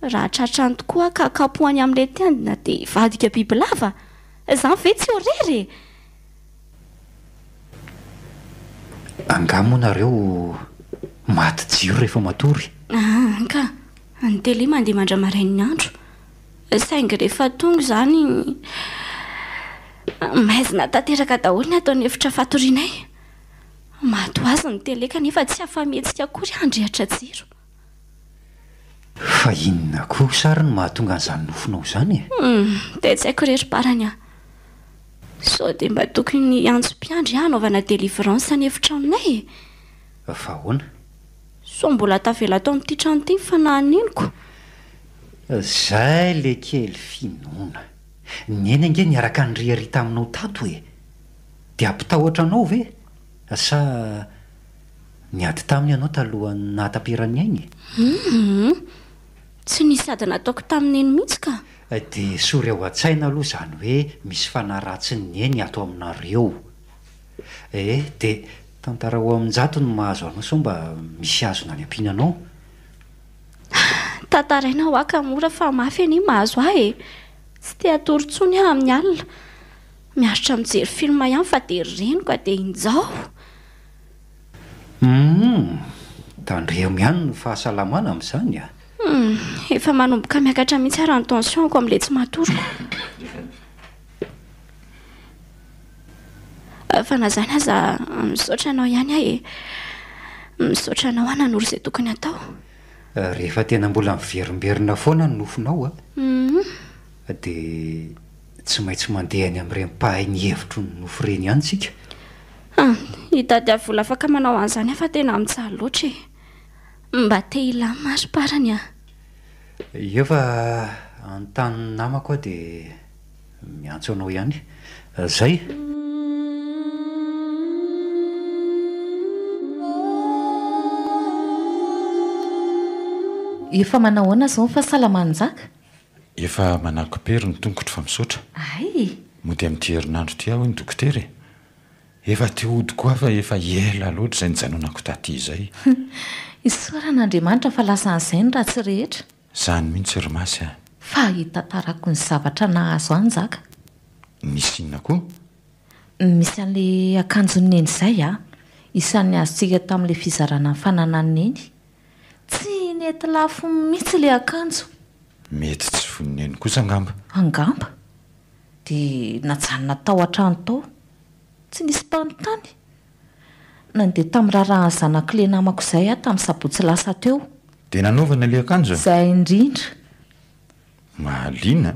Raha tratrany tokoa ka kapohany amin'ilay tiandina dia vadika bibilava. Izany ve tsy horery?
Angamo nareo maty jiro rehefa matory.
Ka ny tele mandeha mandramarain'ny andro. Saingy rehefa tonga zany maizina tanteraka daholo ny ataon'ny efitra fatorianay. Mato azy ny tele kanefa tsy afa-mihetsika akory handrehatra jiro.
Fa inona koa sary no mahatonga an'izany nofonao izany e?
Dia tsy haiko rery parany a. Sao dia mba tokony antsom-piandry anaovana délivrance ny efitra aminay e.
Fa ahoana?
So mbola tavela tao amin'ity trano ity fa naniniko.
Zay le kely finoana. Neny ange niaraka nyrihary taminao tato e. Dia ampitahotra anao ve? Sa niady taminy ianao talohan'ny nahatamperany ainy?
Tsy nisy ady nataoko tamin'iny mihitsy ka.
Dia sory ao an-tsaina aloha zany hoe misy fanaratsy ny eny ato aminareo. Dia tantara ho amin-jato no mahazo anao sao mba misy azona any ampiananao.
Tantaraina ho aka mora fa mafy any mahazo e. Tsy te atorontsony amin'ny alina. Miaritra mijery film ihany fa dia reniko dia injao.
Tandremo ihany ny fahasalamana amin'izany a.
Efa manomboka miakatra mihitsy ary ny tensionko amin'ilay tsy matoroko. Fa na zany aza misaotra anao ihany e. Misaotra anao nanoro izay tokony atao.
Rehefa tena mbola miverimberina foana ny nofonao dia tsy maintsy mandeha any amin'ireny mpahay ny hevitro ny nofo ireny ihany tsika.
Hitady vola afaka manao an'izany fa tena mitsaha loatra e. Mba te hilamina ary parany a.
Eo fa anontany namako dia miantso anao ihany. Zay.
Efa manahoana izao ny fahasalaman'ny zaka?
Efa manako-pery ny tongotro fa misaotra.
Ay!
Mody amin'ity herinandro ty aho ny dokotera. Efa te hody koa fa efa ela loatra izay nijanonako taty izay.
Isoran'Andriamanitra fa lasa an'izay raha tsy rehetra.
Izany mihitsy ry masy a.
Fa hitantarako ny zavatra nahazo any zaka.
Nisy inona koa?
misy an'le akanjo neny izay a isan'ny azontsika tamin'la fizarana fanananeny tsy nety lafo mihitsy le akanjo
mety tsy voniny kosa angamba
angamba dia najanona tao an-trano tao tsy nisy tanytany nandeha tamin'ny raharahan'ny zanak'le namako izay a tamin'ny sabotsy lasa teo
dia nanaovana le akanjo
izay indrindra
mahaliana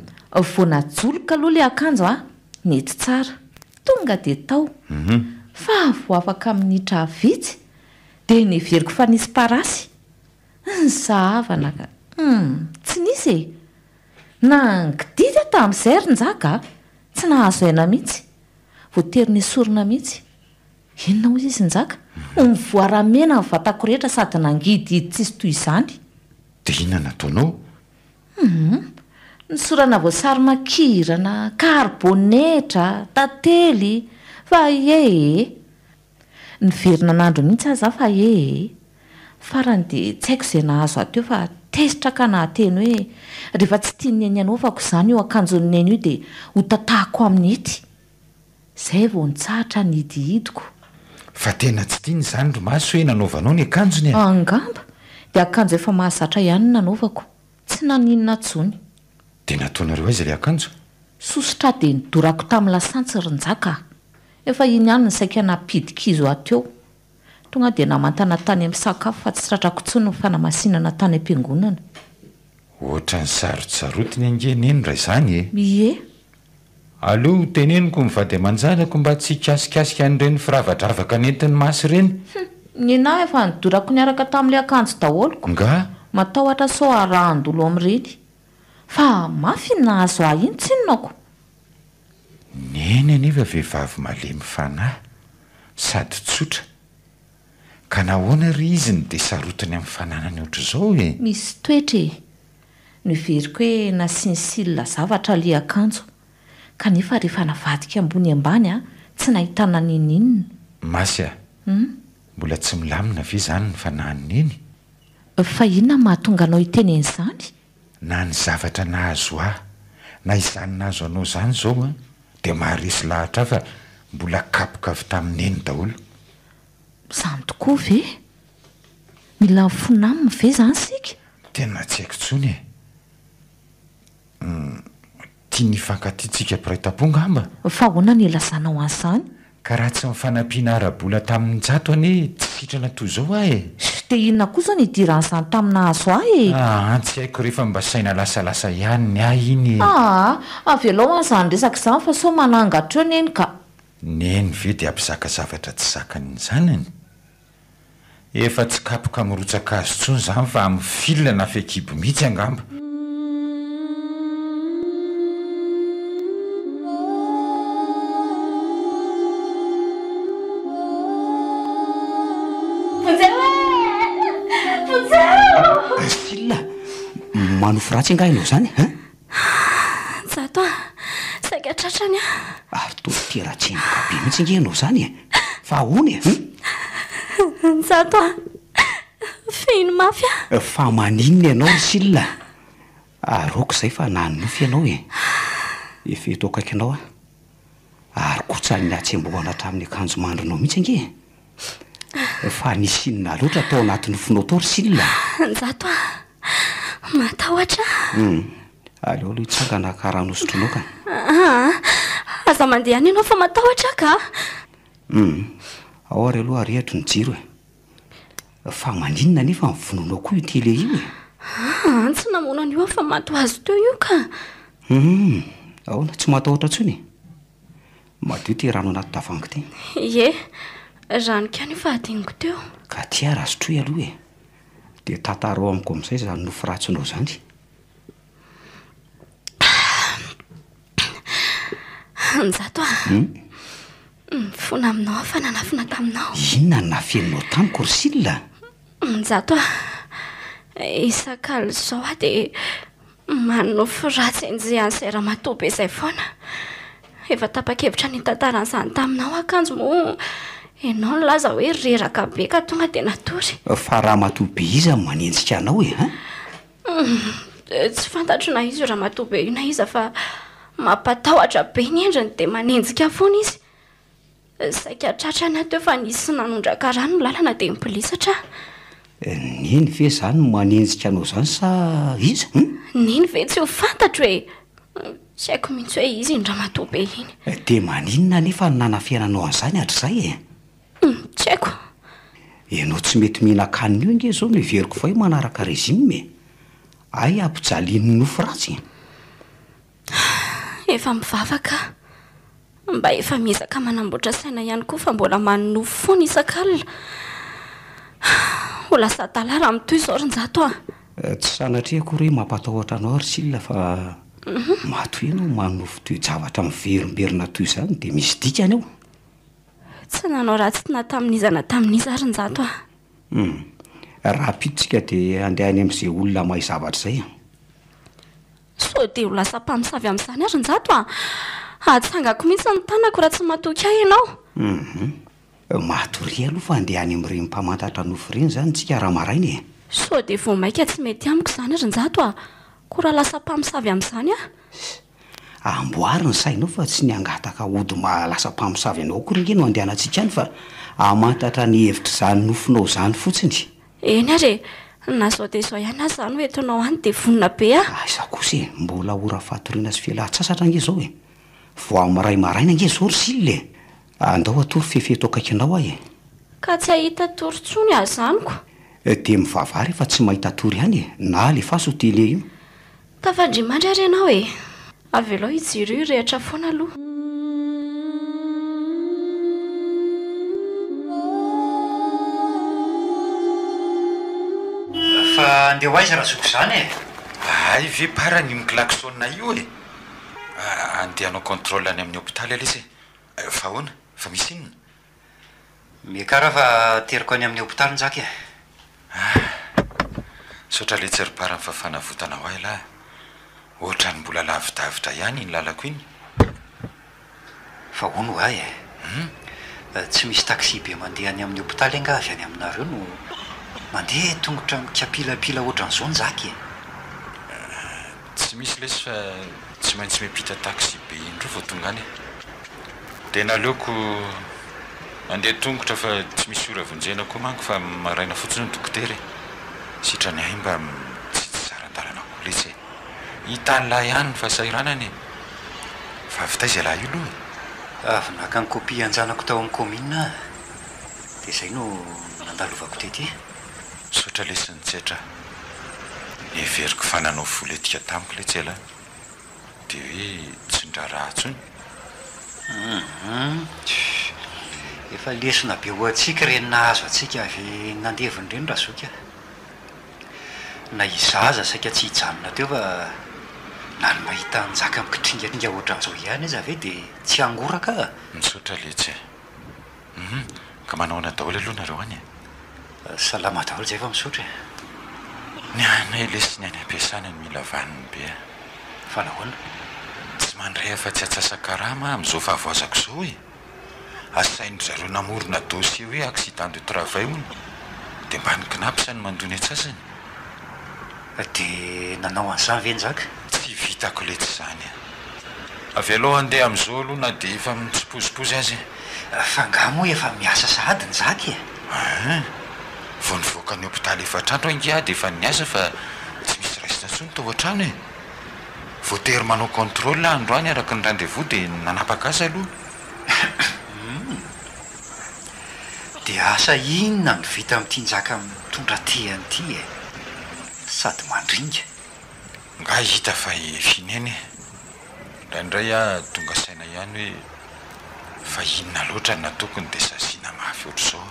vo najoloka aloha le akanjo a nety tsara tonga dia tao fa vo afaka minitra vitsy dia neveriko fa nisy parasy zahavana ka tsy nisy e nangidity a tamin'izay ry njaka tsy nahazo aina mihitsy voatery nesorona mihitsy inona hozy izy njaka mivoaramena ny vatako rehetra sady nangididy tsisy toy izany
dia inona nataonao
nysorana voasary makirana karbonetra tantely fa niverina n'andro mihitsy aza fa farany dia tsy haiko izay nahazo ateo fa tezitra ka nahateny hoe rehefa tsy tiany eny anaovako izany io akanjonyneny io dia ho tatahako amin'ny ety izay vao nitsahatra ny hidihidiko
fa tena tsy tiany izany ro maso hoe nanaovanao ny akanjony
angamba dia akanjo efa mahazatra ihany nanaovako tsy naninona tsony
dia nataonareo aiza le akanjo
sosotra dia nidorako tamin'ny lasantsy rynjaka efa iny ihany ny saika napidikizo ateo tonga dia namantana tany amin'ny sakafo fa tsy tratrako tsony ny fanamasinana tany am-piangonana
ohatra ny sarotjarotiny angeneny raha izany
ie
aleo teneniko mivady aman-janako mba tsy hikasikasika an'ireny firavadravaka nentiny masy ireny
nina efa nidorako niaraka tamin'le akanjo daholoko
nga
matahotra sao arahandolo amin'ireny fa mafy nahazo ahy iny tsinonako
neny anefa vehivavy malemy fanahy sady tsotra ka nahoana ry iziny dia sarotiny amin'ny fananany oatra izao
misy toetra niveriko hoe nasinsilona zavatra le akanjo kanefa rehefa navadika ambony ambany a tsy nahitana nininona
masy a mbola tsy milamina ve izany ny fanahiny eny
fa inona mahatonga anao itenen'izany
na ny zavatra nahazo ahy na izany nahazo anao izany izao a dia maharesy lahatra fa mbola kapoka avy tamin'eny daholo
izany tokoa ve mila mifona aminy ve izany sika
tena tsy haiko tsony tia ny fankatytsika piraitam-ponga amba
fa hoana ny lazanao an'izany
ka raha tsy mifanampiana ara-bola tamin'ny jato anie tsy sitrana toy izao ahy
dia inona kosa ny diran'izany taminahazo ahy
tsy haiko rehefa mba saina lasalasa ihany ny ahy iny
avelao an'izany resaka izany fa sao manangatra eo neny ka
neny ve dia ampizaka zavatra tsy zakany ny zanany efa tsy kapoka mirotsaka azo tsony izany fa amin'ny filina na fekibo mihitsy angamba
Silla manofo ratsy angahinao izany
zato saika tratrany
totyratsenoka be mihitsy angehanao izany fa ahoany
zato feno mafy
fa maninona ianao ry Silla aroko izay fa nanofy ianao efa eto akaikinao ary kotsany atsemboana hatramin'ny akanjo mandronao mihitsy ange fa nisinona loatra atao anatin'ny fonao tao ry Silla
zato matahotra
aleo aloha hitsangana karaha nosotronao ka
aza mandeha any ianao fa matahotra ka
ao ary aloha arihatro ny jiro fa maninona nefa mivononao koa io tele io
tsy namonana io fa mato azo teo io ka
ahoana tsy matahotra tsony madio ty rano anaty davango ty
ie ranika ny fahadiniko teo
ka tiara azo troy aloha dia tantarao amiko amin'izay zany nofo ratsinao izany
njato mifona aminao fa nanafina taminao
inona ny nafenonao tamiko ry Silla
njato isakaly zao dia manofo ratsy enjy an'izay raha matoby izay foana efa tapa-kevitra ny tantaran'izany taminao akanjo mo ianao ny laza hoe reraka be ka tonga dia natory
fa raha matobe iza manenjika anao
tsy fantatro na izy raha matobe io na iza fa mampatahotra be ny endriny dia manenjika foana izy saika tratrana teo fa nisy nanondraka rano lalana dia mipolisatra.
Niny ve zany manenjika anao zany sa izy?
Niny ve tsy ho fantatro hoe tsy haiko mihitsy hoe izy indramatoa be iny.
Dia maninona nefa nanafiananao an'izany hatr'izay e?
Tsy haiko.
Ianao tsy mety mihinan-kanina io nge zao miveriko fa hoe manaraka rezime. Ay ampijaliany nofo ratsy.
Efa mivavaka. Mba efa miezaka manamboatra saina ihany koa fa mbola manofo foana isan-kalina. Ho lasa talara amin'toy izao rinjato
Tsy sanatriako hoe mampatahotra anao ary Silla fa matoy ianao manofo toy zavatra miverimberina toy izany dia misy dikany eo.
Tsy nanao ratsy ty natamin'izana tamin'iza rinjato
Raha pitsika dia andehany amin'izay olona mahay zavatra izay.
So dia ho lasa mpamosavy amin'izany ary rinjato atsangako mihitsy ny tanako raha tsy matoky ahy ianao.
Matory aloha fa andehany amin'ireny mpamantatra nofo ireny zany tsika raha maraina e.
So dia vao maika tsy mety amiko izany rinjato koa raha lasa mpamosavy amin'izany
amboary ny sainao fa tsy niangataka ody lasa mpamosavy anao koa ringe no andehanantsika any fa amantatra ny hevitra izany nofonao izany fotsiny.
Eny ary na zao dia izao ihany azy zany hoe tonao any dia vonina be
Iza kosa e, mbola ora fatoriana sy fialan-tsasatra nge zao e. Vao amin'ny ray maraina nge zao ry Silla e. Andao atory fefeto akaikinao ahy e.
Ka tsy ahita tory-tsony azy zaniko.
Dia mivavary fa tsy mahita tory ihany e, na le faso tele io.
Tafandrimandry ary ianao e. Avelao hijiry io rehetra foana aloha.
Fa andeha ho aiza raha zoko izany e?
Ay ve parany miklaksonna io e. Andehanao contrôle any amin'ny hôpitaly alesy e. Fa hoana? Fa misy inona?
Mikara fa teriko any amin'ny hôpitaly njaky e.
Sotra le tsy ry parany fa fanavotana ho ahy lahy. Ohatrany mbola lavidavitra ihany iny lalako iny.
Fa hono ho ahy e. Tsy misy taxi be mandeha any amin'ny hôpitaly anga avy any aminareo no mandeha tongotra mikapilapila ohatran'izao njaky e.
Tsy misy lesy fa tsy maintsy miampita taxi be indro vao tonga any. Dia naleoko mandeha tongotra fa tsy misy ora vonjena koa manko fa maraina fotsiny ny dokotera. Sitrany ahy mba tsy saran-dalana koa lesy e. Hitany lahy ihany fa sairanany. Fa avy taiza lahy io loha?
Avy naka ny kopy anjanako tao amin'ny komina dia izay no nandalovako tety.
Sotra lesy ny tsetra. Everiko fananao vola etika tamiko le tsela. Dia hoe tsy ndra raha tsony.
Efa lesona be ho antsika reny nahazo antsika avy nandeviny ireny raha zoka. Na izaza saika tsy hijanona teo fa na ny mahita njaka mikitringatringa ohatran'izao ihany izy ave dia tsy angoraka.
Misaotra letsy e. Ka manao daholo aloha nareo any e.
Salama daholo izay fa misaotra e.
Ny anay lesy ny any ampiasana ny mila vaniny be.
Fa nahoana?
Tsy mandray afa-tsy atsasa-karama amin'izao fahavoazako izao e. Asainy zareo namorona dossier hoe accident de travail hono. Dia mba ny knaps ny mandony atsasany.
Dia nanao an'izany ve njaka?
Tsy vitako letsy izany e. Avy aloha andeha amin'izao aloha na dia efa mitsipozipozy azy.
Fa nga moa efa miasa sahady njaky e.
Vao nivoaka ny hôpitaly efatrandro angia dia efa niasa fa tsy misy raisina tsony tao an-trano e. Vao tery manao contrôle androany araka ny rendez-vous dia nanapaka azy aloha.
Dia asa inona no vita amin'ity njaka mitondra tehany ity e. Sady mandringa.
Nga hita fa fineny e. Indraindray tonga saina ihany hoe fa inona loatra na tokony dia sasiana mafy ohatr'izao.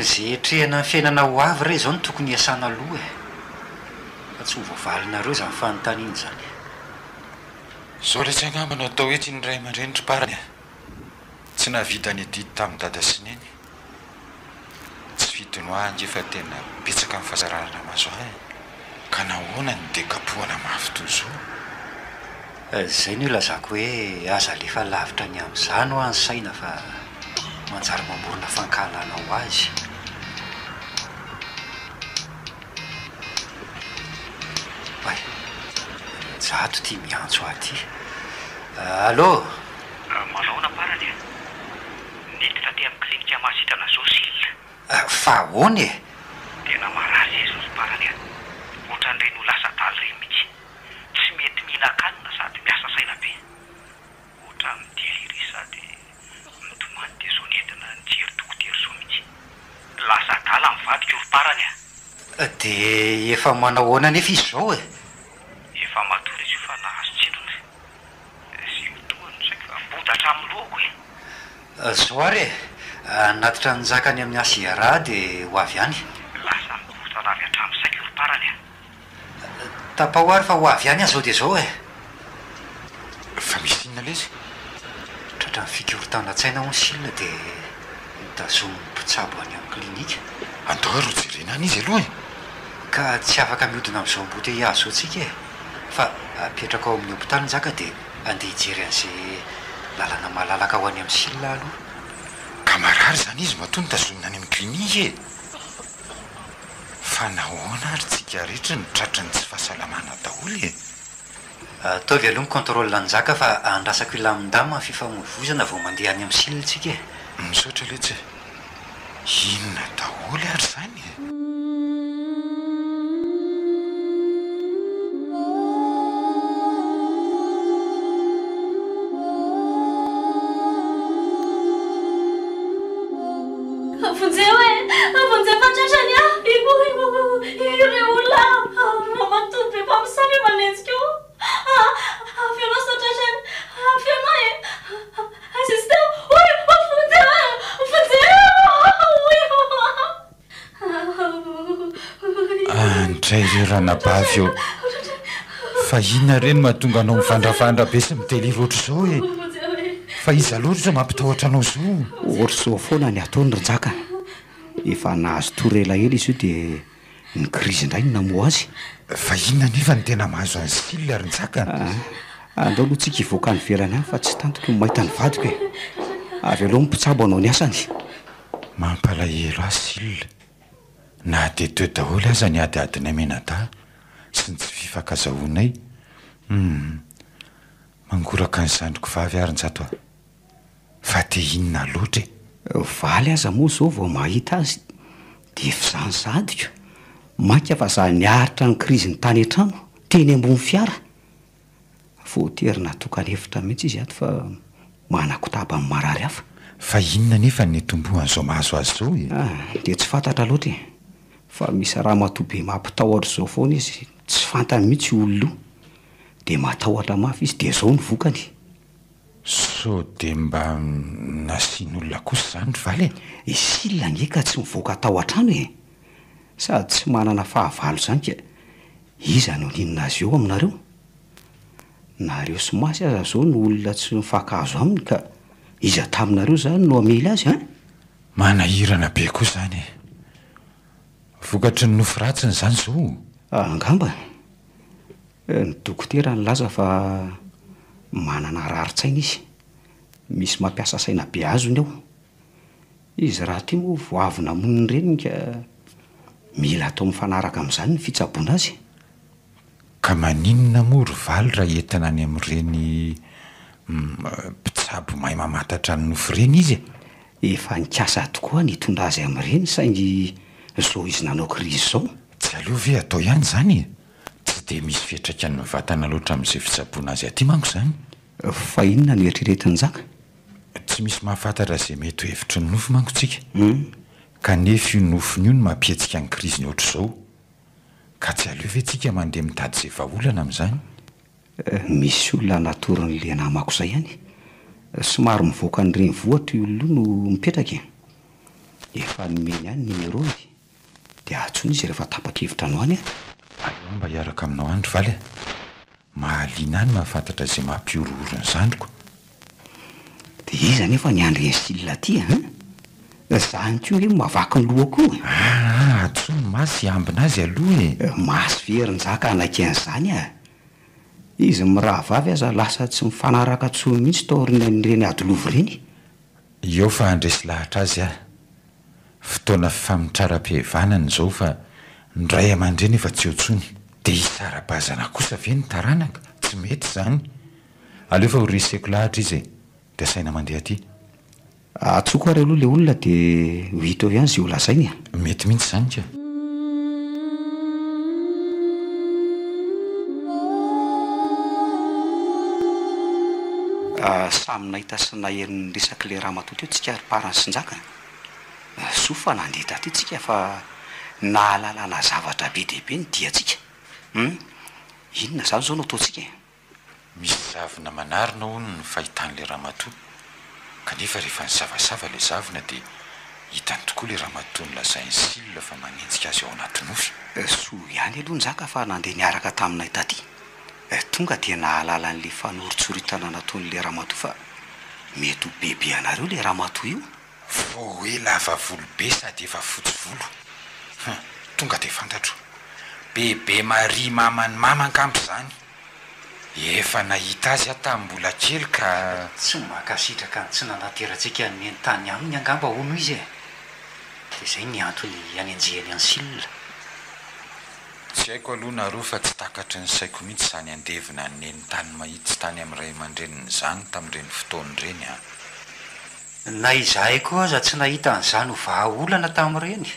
Izay etrehana ny fiainana ho avy re izao no tokony hiasana aloha e. Fa tsy ho voavalinareo izany fanontaniana izany.
Zao le tsy angamba no atao hoe tsy ny ray aman-drenitry parany. Tsy nahavita ny didy tamin'ny dada sy neny. Tsy fidiny ho ahy ngefa tena betsaka amin'ny fahazarana mahazo ahy. Ka nahoana ny dekapohana mafy toy izao.
Izay no ilazako hoe aza lefa lavitra ny amin'izany ho any saina fa manjary mamorona fankahalana ho azy. Ay, zato ity miantso aty. Allô?
Manaona parany e.
fa hoany e
tena marary ezosyparany a ohatran'ireny ho lasa daly reny mihitsy tsy mety mihinan-kanina sady miasa saina be ohatra mideliry sady mitomany de zao nentina nijery dokotera zao mihitsy lasa dala mivadika oroparany a
de efa manao hoana nefa izy zao e
efa matory izy io fa nahazo tsindrony sy mitohany saika fa bodatra amin'ny lohako e
zao ary natitra nyjakany amin'ny asa iaraha de ho avy any
lasa mikotra avy hatramin'ny saika oroparany a
tapahoary fa ho avy any a zao de zao e
fa misy inona lezy
tratra ny fikorotanatsaina ho ny silina de mitazomy mpitsabo any amin'ny klinika
andao ro jerena any izy aloha e
ka tsy afaka mihodina amin'izao mbote iazo atsika e fa apetraka ao amin'ny hopitaly njaka de andeha hijery an'izay lalana mahalalaka ho any amin'ny silina aloha
ka marary zany izy matony tazomina any amin'ny klinika e fa nahoana ary tsika rehetra ny tratrany tsy fahasalamana daholo e
ataovy aloha ny contrôle njaka fa andrasako ilamindama fifamovozana vao mandeha any amin'ny silina tsika e
misaotra letsy inona daholo ary zany e
Vonjeo e, vonjeo fantratrany a, ireo olona matory be mpamosavy manenjika io. Afianao satratrany, afianao e. Assisteo, oi, vonjeo e, vonjeo.
andray ireo ranabavy eo fa inona reny mahatonga anao mifandrafandra be sy miteliry oatra zao e fa izy aloatra mampitahoatra anao zao
ohatra zao foana ny ataony rajaka efa nahazo torela ela izy io de ny krizy indray ny namoa azy
fa inona nefa ny tena mahazo any silina ary njaka
andao aloha tsika hivoaka ny verany any fa tsy tantoko mahita ny vadiko e avy aloha mipitsabo anao ny asany
mampalahelo azy silina na de teo daholo aza ny adiadinay menada sy ny tsy fifakazahoanay mangoraka ny zandriko vavy arynjato a fa te inona loatra e
valy aza moa zao vao mahita azy de fizanyzadiko mainka fa za niaritra ny krizy ny tany an-trano teny ambony fiara voatery natokany hevitra mihitsy izy ato fa manakotaba amin'ny marary hafa
fa inona nefa ny tombohan'izao mahazo azy zao e
de tsy fantatra loatra e fa misy raha matobe mampitahoatra zao foana izy tsy fantany mihitsy olona de matahoatra mafy izy de zao ny vokany
so de mba nasian'olona kosa zany ry valy e
isilina ngeka tsy mivoaka tao an-trano e sady tsy manana fahavalo zany ka iza no ninona azy eo aminareo nareo somasy aza zao no olona tsy mifakahazo aminy ka iza taminareo zany no amely azy a
manahirana be koa zany e vokatry ny nofo ratsiny zany zao
angamba ny dokotera nylaza fa manana raritsaina izy misy mampiasa saina be azony ao izy raha ty moa voavy namoniny reny ka mila atao mifanaraka amin'izany ny fitsaboana azy
ka maninona moa ry valy raha entina any amin'ireny mpitsabo mahay mamatatra ny nofo reny izy
efa nikasa tokoa nitondra azy amin'ireny saingy zao izy nanao krizy zao
tsy aleo ve atao ihany zany e tsy de misy fiatraikany vatana loatra amin'izay fitsaboana azy aty manko zany
fa inona no eritreretiny zaka
tsy misy mahafantatra zay mety ho hevitry ny nofo manko tsika kanefa io nofony io no mampietsika ny krizy ny oatra zao ka tsy aleo ve tsika mandeha mitady zay vahaolana amin'izany
misy olona natorin'ny le namako zay ihany somary mivoaka n'ireny vohatra io olona no mipetraka efa nomeny any numerony de atsony izy rehefa tapakevitra anao any
aleo mba hiaraka aminao andro valy e mahaliana any mahafantatra zay mampiorooro ny zandriko
de iza nefa ny andry silina ty zany ko hoe mavaky ny loha koa
atsony masy ambina azy aloha e
masy verynjaka anaiky an'izany izy miraha vavy aza lasa tsy mifanaraka tsony mihitsy taorinan'ireny adilovy reny
eo fa andresy lahatra azy fotoana famitraram-pihevanany zao fa ndray aman-dreny efa tsy otsony de isara-bazana kosa ve ny taranaka tsy mety zany aleo fa ho reseko lahatra izy de saina mandeha aty
atsoko ary aloha le olona dia ho hita eo ihany zay ho lazainy
mety mihitsy zany ka
samy nahita sy naherin'ny resaky le raha matoto eo tsika ary parany synjaka soa fa nandeha taty tsika fa nahalalana zavatra be dehibe ny diatsika inona zany zao no ataotsika
misy zavina manarina hono ny fahitan'le ramatoa kanefa rehefa nysavasava le zavina dia hitany tokoa le ramatoa ny lazainy sila fa manenjika azy ao anatin'osy
soa ihany aloha ny zaka fa nandeha niaraka taminay taty tonga dia nahalala n'le fanoritsoritana nataon'le ramatoa fa mety ho bebe anareo le ramatoa io
vo hoe lava volo be sady efa fotsy volo tonga dia fantatro bebe mari mamany mamankamby zany efa nahita azy a tamimbola kely ka
tsy makasitraka ny tsy nanaterantsika ny entany aminy angamba ono izy dia zay ny antony anenjehany any silina
tsy haiko aloha nareo fa tsy takatry ny saiko mihitsy zany andevina neny tany mahitsy tany amin'ray aman-dreniny zany tamin'ireny fotoany reny
na izahay koa aza tsy nahita an'izany ho vahaolana tamin'ireny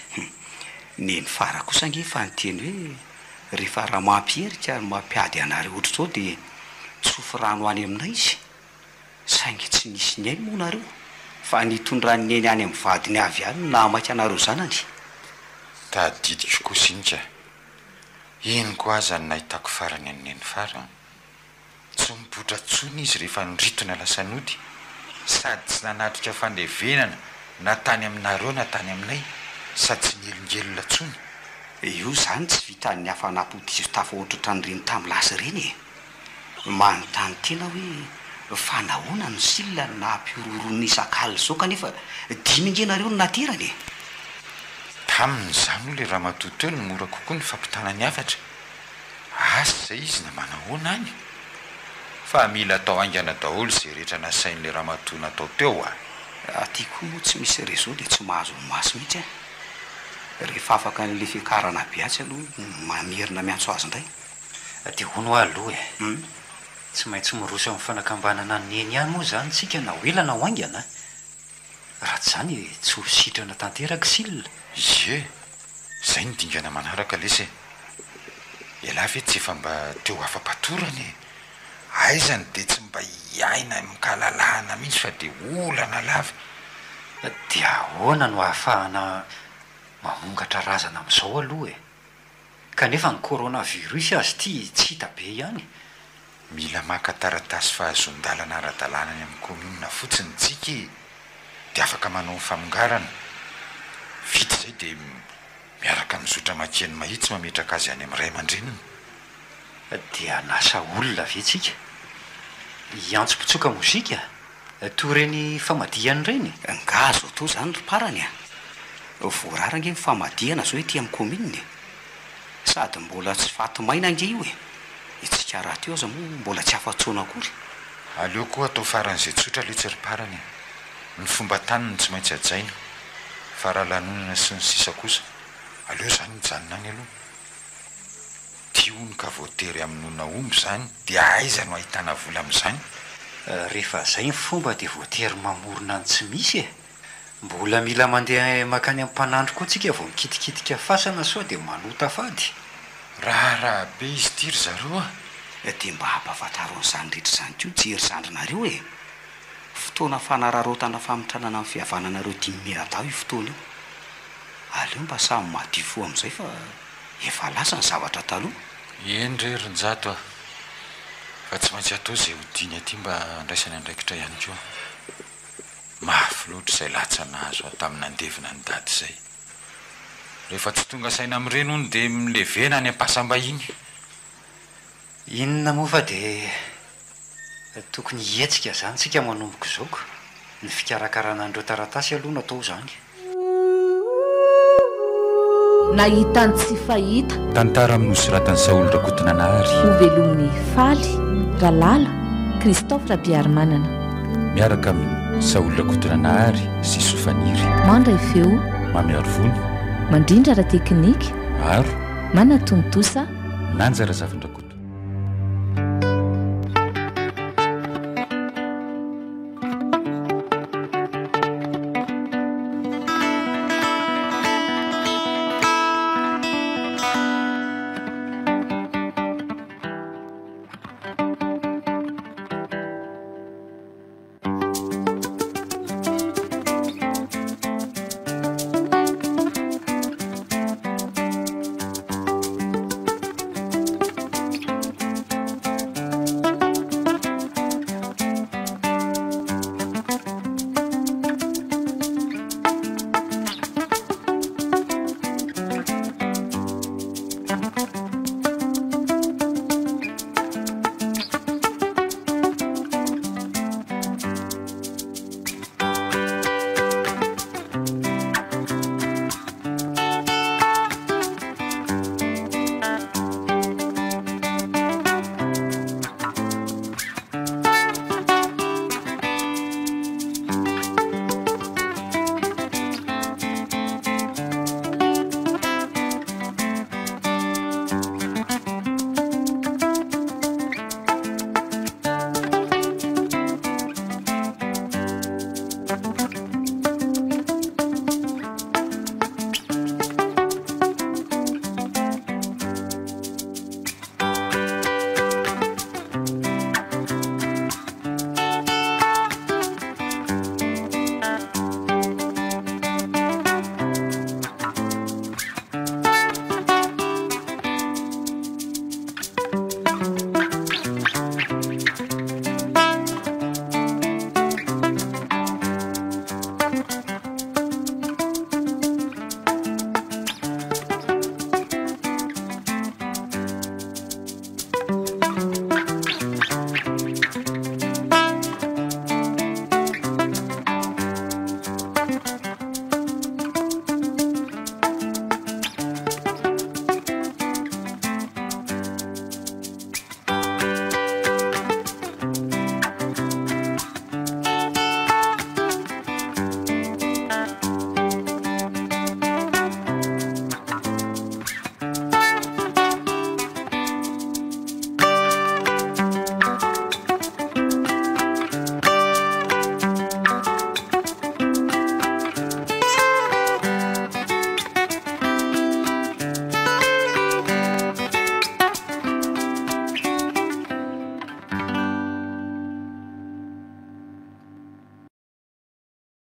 neny fara kosa nge fa nyteny hoe rehefa raha mampierika ary mampiady anareo ohatry zao dia tsofy rano any aminay izy saingy tsy nisy ny ainy moa nareo fa nitondranny eny any amin'ny vadiny avy any namaika anareo zanany
tadidiko kosinika iny ko aza ny nahitako farany anneny fara tsy mibotra tsony izy rehefa nritony alasanody sady tsy nanatrika fandevenana na tany aminareo na tany aminay sady tsy nyelingelona tsony
io zany tsy vitan'ny hafanapodizy tafaotratranyireny tamin'ny lasa ireny manontany tena hoe fanahoana no silina nampiororony isakali zao kanefa dimy ingenareo no naterany
tamin'izany ho le raha matoto eo no mora kokoa ny fampitana ny afatra asa zay izy na manahona any fa mila atao aingana daholo zay rehetra nasain'le raha matoa natao teo
aty koa moa tsy misy rezo dia tsy mahazo ny maso mihitsy rehefa afaka n'le fiakarana biatsy aloha mamerina miantso azy indray
dia hono aloha tsy maintsy miroso amin'ny fanakambanana neny ihany moa zany tsika na hoelana ho aingana raha tsy zany tsy ho sitrana tanteraka silina
ie zay ny dingana manaraka lesy iala ve tsy efa mba teo afa-patorany aizany dia tsy mba hiaina mikalalahana mihitsy fa dia olana lava
dia ahoana no ahafahana mamongatra razana amin'izao aloha kanefa ny coronavirus azy ty tsy hita be ihany
mila maka taratasy fahazon-dalana ara-dalàna any amin'ny kominina fotsiny tsika dia afaka manao ny famongarana vita zay dia miaraka mizotra makeny mahitsy mametraka azy any amin'ray aman-dreniny
dia nasa olona vetsika iantso-potsoka mozika to reny famadihany ireny
ngazo to zany roparany voararange mifamadihana zao hoe ty amin'ny komininy sady mbola tsy fatomaina nge io itsika raha teo aza moa mbola tsy afa-tsoana akory
aleo koa atao faran'izay tsotra le tsy riparany ny fomba taniny tsy maintsy ajaina fa raha lanonana sy ny sisa kosa aleo zany mijanona any aloha ti onika voatery amin'nona omby zany dia aiza no ahitana vola amin'izany
rehefa zay ny fomba dia voatery mamorona ny tsy misy mbola mila mandeha makany amin'ny mpanandro koa tsika vao mikitikitika fasana soa dia manota fady
raha be izy tiry zareo
dia mba hampafantaron'izany rehetra zany ko jery zandrinareo fotoana fanararotana famitranana amin'ny fihavananareo 10 io fotoana io aleo mba samy madifo amin'izay fa efa lasa ny zavatra taloha
eny rerinjato fa tsy maintsy atao zay hodiny aty mba andraisany andraikitra ihany koa mafy loatra izay latsanazo tamin'ny andevina ny dady zay rehefa tsy tonga saina amin'ireny ony dia milevena any ampasambahiny
inona moa fa dia tokony hietsika zany tsika manomboko zaoko ny fikarakarana andreo taratasy aloha no atao zany
nahitany tsy fahita
tantara amin'nyosiratany saolo rakotina nahary
ovelom'ny faly ralala kristofy rabiary-manana
miaraka amin'ny saolo rakotina nahary sy sofaniry
mandray feo
mamiaro vony
mandrindra raha teknika
aro
manatontosa
nanjara zavindra